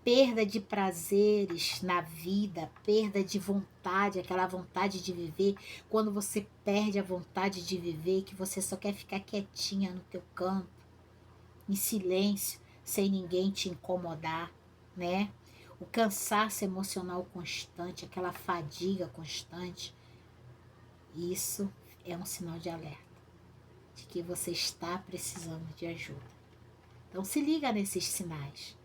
perda de prazeres na vida, perda de vontade, aquela vontade de viver, quando você perde a vontade de viver, que você só quer ficar quietinha no teu canto, em silêncio, sem ninguém te incomodar, né? O cansaço emocional constante, aquela fadiga constante, isso é um sinal de alerta, de que você está precisando de ajuda. Então se liga nesses sinais.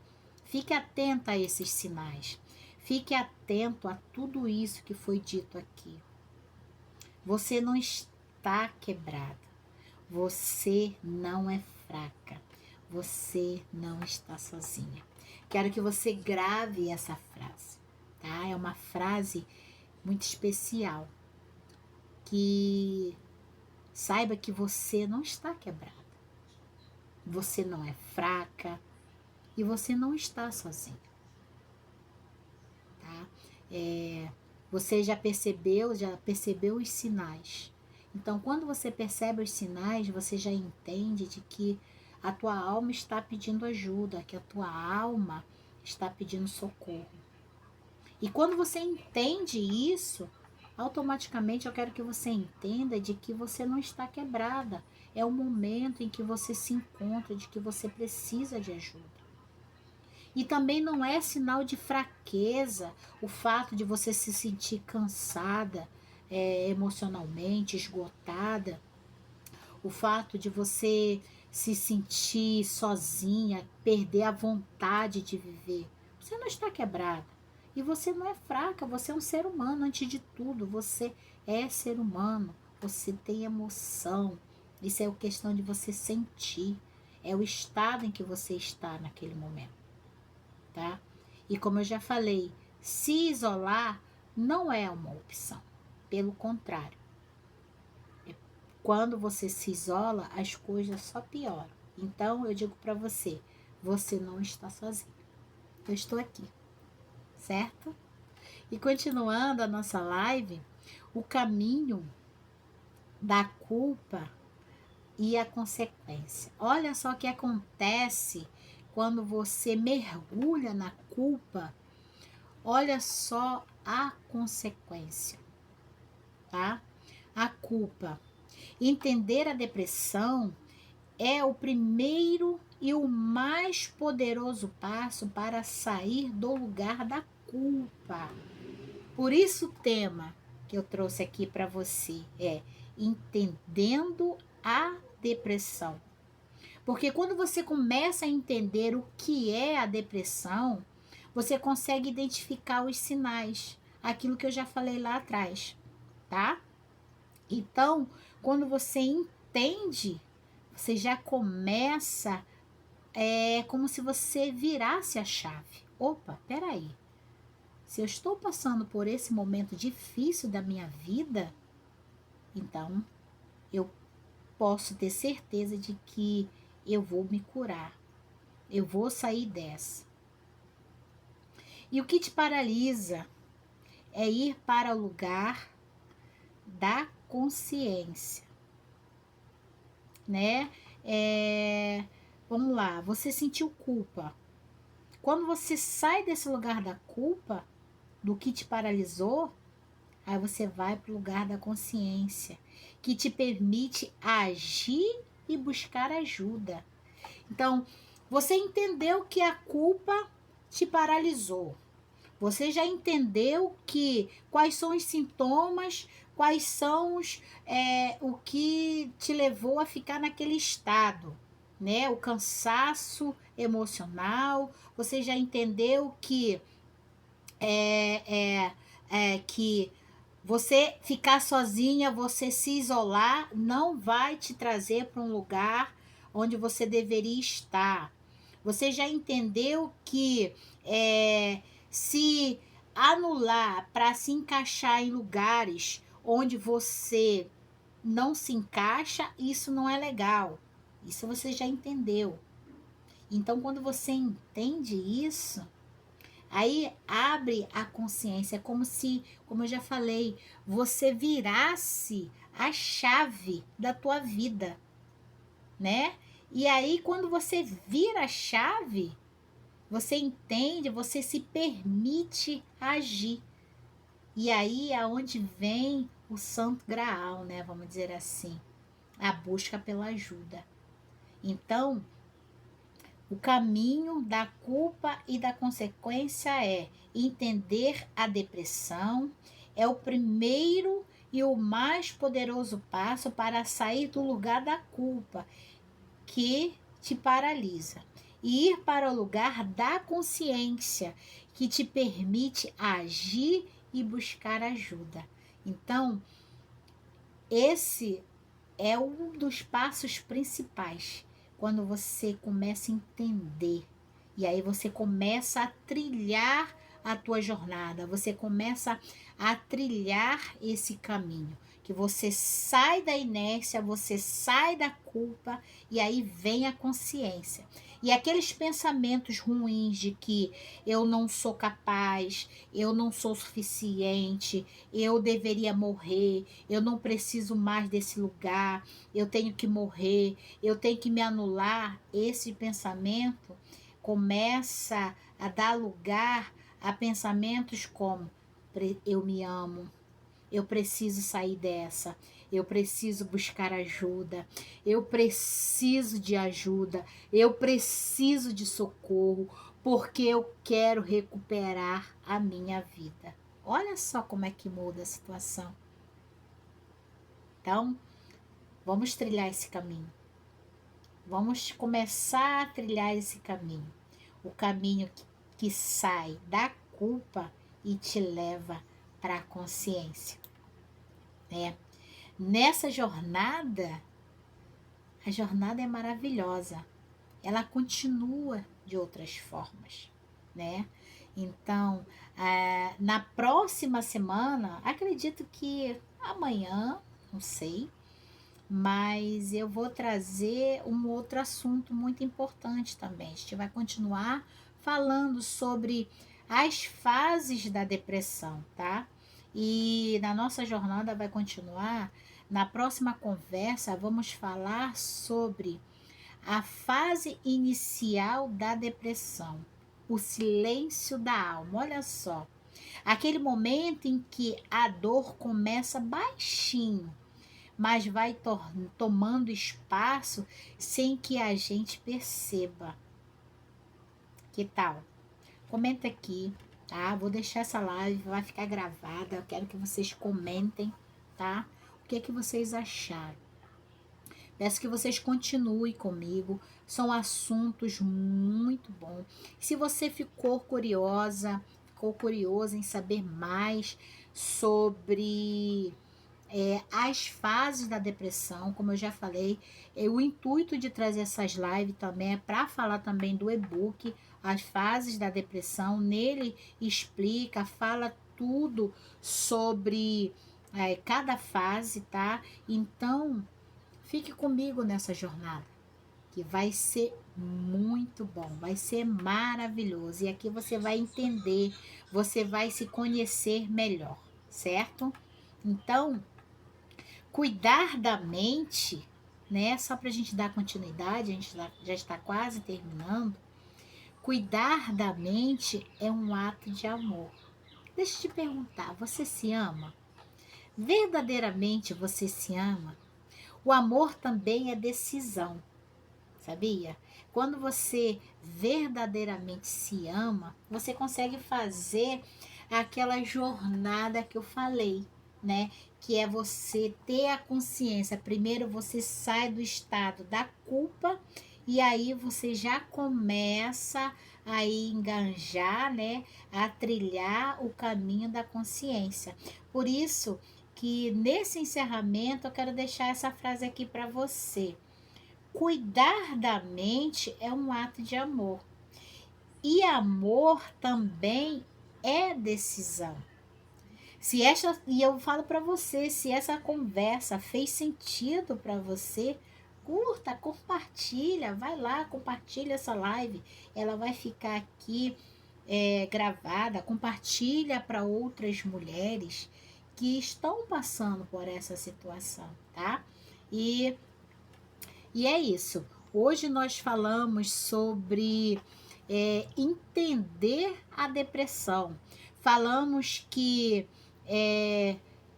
Fique atento a esses sinais. Fique atento a tudo isso que foi dito aqui. Você não está quebrada. Você não é fraca. Você não está sozinha. Quero que você grave essa frase, tá? É uma frase muito especial. Que saiba que você não está quebrada. Você não é fraca. E você não está sozinho, tá? Você já percebeu os sinais. Então, quando você percebe os sinais, você já entende de que a tua alma está pedindo ajuda, que a tua alma está pedindo socorro. E quando você entende isso, automaticamente eu quero que você entenda de que você não está quebrada. É o momento em que você se encontra, de que você precisa de ajuda. E também não é sinal de fraqueza o fato de você se sentir cansada, emocionalmente, esgotada. O fato de você se sentir sozinha, perder a vontade de viver. Você não está quebrada. E você não é fraca, você é um ser humano. Antes de tudo, você é ser humano. Você tem emoção. Isso é a questão de você sentir. É o estado em que você está naquele momento. Tá? E como eu já falei, se isolar não é uma opção. Pelo contrário. Quando você se isola, as coisas só pioram. Então, eu digo para você, você não está sozinho. Eu estou aqui, certo? E continuando a nossa live, o caminho da culpa e a consequência. Olha só o que acontece quando você mergulha na culpa. Olha só a consequência, tá? A culpa. Entender a depressão é o primeiro e o mais poderoso passo para sair do lugar da culpa. Por isso o tema que eu trouxe aqui para você é entendendo a depressão. Porque quando você começa a entender o que é a depressão, você consegue identificar os sinais, aquilo que eu já falei lá atrás, tá? Então, quando você entende, você já começa, como se você virasse a chave. Opa, peraí. Se eu estou passando por esse momento difícil da minha vida, então eu posso ter certeza de que eu vou me curar. Eu vou sair dessa. E o que te paralisa é ir para o lugar da consciência, né? Vamos lá, você sentiu culpa. Quando você sai desse lugar da culpa, do que te paralisou, aí você vai para o lugar da consciência, que te permite agir e buscar ajuda. Então, você entendeu que a culpa te paralisou. Você já entendeu quais são os sintomas, quais são o que te levou a ficar naquele estado, né? O cansaço emocional. Você já entendeu que que você ficar sozinha, você se isolar, não vai te trazer para um lugar onde você deveria estar. Você já entendeu que se anular para se encaixar em lugares onde você não se encaixa, isso não é legal. Isso você já entendeu. Então, quando você entende isso, Aí abre a consciência, como se, como eu já falei, você virasse a chave da tua vida, né? E aí quando você vira a chave, você entende, você se permite agir. E aí é onde vem o santo graal, né? Vamos dizer assim, a busca pela ajuda. Então, o caminho da culpa e da consequência é entender a depressão, é o primeiro e o mais poderoso passo para sair do lugar da culpa que te paralisa e ir para o lugar da consciência que te permite agir e buscar ajuda. Então, esse é um dos passos principais quando você começa a entender. E aí você começa a trilhar a tua jornada, você começa a trilhar esse caminho, que você sai da inércia, você sai da culpa e aí vem a consciência. E aqueles pensamentos ruins de que eu não sou capaz, eu não sou suficiente, eu deveria morrer, eu não preciso mais desse lugar, eu tenho que morrer, eu tenho que me anular. Esse pensamento começa a dar lugar a pensamentos como: eu me amo, eu preciso sair dessa, eu preciso buscar ajuda, eu preciso de ajuda, eu preciso de socorro, porque eu quero recuperar a minha vida. Olha só como é que muda a situação. Então, vamos trilhar esse caminho. Vamos começar a trilhar esse caminho. O caminho que sai da culpa e te leva para a consciência, né? Nessa jornada, a jornada é maravilhosa. Ela continua de outras formas, né? Então, na próxima semana, acredito que amanhã, não sei, mas eu vou trazer um outro assunto muito importante também. A gente vai continuar falando sobre as fases da depressão, tá? E na nossa jornada vai continuar. Na próxima conversa, vamos falar sobre a fase inicial da depressão, o silêncio da alma. Olha só, aquele momento em que a dor começa baixinho, mas vai tomando espaço sem que a gente perceba. Que tal? Comenta aqui, tá? Vou deixar essa live, vai ficar gravada. Eu quero que vocês comentem, tá? O que vocês acharam? Peço que vocês continuem comigo. São assuntos muito bons. Se você ficou curioso em saber mais sobre as fases da depressão, como eu já falei, o intuito de trazer essas lives também é para falar também do e-book, As Fases da Depressão. Nele explica, fala tudo sobre cada fase, tá? Então, fique comigo nessa jornada, que vai ser muito bom, vai ser maravilhoso. E aqui você vai entender, você vai se conhecer melhor, certo? Então, cuidar da mente, né? Só para a gente dar continuidade, a gente já está quase terminando. Cuidar da mente é um ato de amor. Deixa eu te perguntar, você se ama? Verdadeiramente você se ama? O amor também é decisão, sabia? Quando você verdadeiramente se ama, você consegue fazer aquela jornada que eu falei, né? Que é você ter a consciência. Primeiro você sai do estado da culpa e aí você já começa a enganjar, né? A trilhar o caminho da consciência. Por isso que nesse encerramento eu quero deixar essa frase aqui para você. Cuidar da mente é um ato de amor. E amor também é decisão. E eu falo para você, se essa conversa fez sentido para você, curta, compartilha, vai lá, compartilha essa live. Ela vai ficar aqui gravada, compartilha para outras mulheres que estão passando por essa situação, tá? E é isso. Hoje nós falamos sobre entender a depressão. Falamos que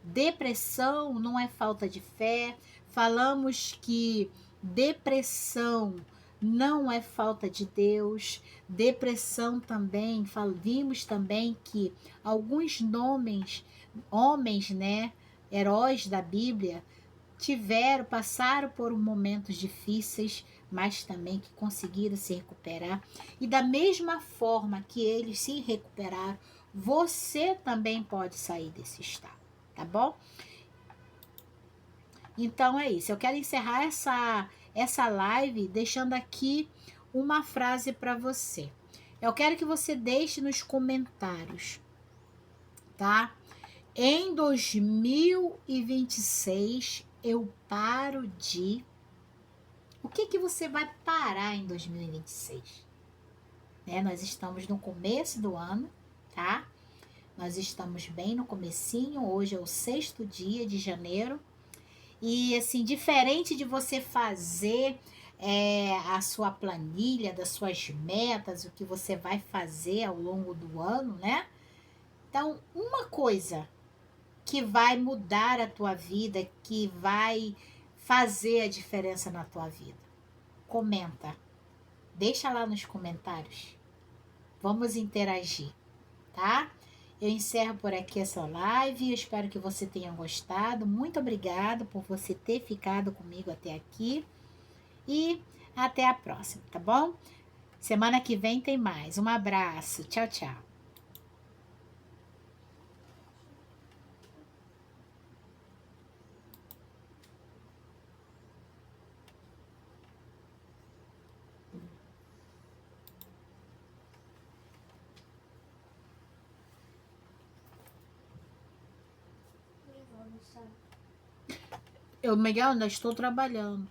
depressão não é falta de fé. Falamos que depressão não é falta de Deus. Depressão também, vimos também que alguns homens, né, heróis da Bíblia, passaram por momentos difíceis, mas também que conseguiram se recuperar. E da mesma forma que eles se recuperaram, você também pode sair desse estado, tá bom? Então é isso. Eu quero encerrar essa live deixando aqui uma frase para você. Eu quero que você deixe nos comentários, tá? Em 2026, eu paro de... O que você vai parar em 2026? Né? Nós estamos no começo do ano, tá? Nós estamos bem no comecinho. Hoje é o 6º dia de janeiro. E, assim, diferente de você fazer a sua planilha das suas metas, o que você vai fazer ao longo do ano, né? Então, uma coisa que vai mudar a tua vida, que vai fazer a diferença na tua vida. Comenta. Deixa lá nos comentários. Vamos interagir, tá? Eu encerro por aqui essa live. Eu espero que você tenha gostado. Muito obrigada por você ter ficado comigo até aqui. E até a próxima, tá bom? Semana que vem tem mais. Um abraço. Tchau, tchau. Eu, Miguel, ainda estou trabalhando.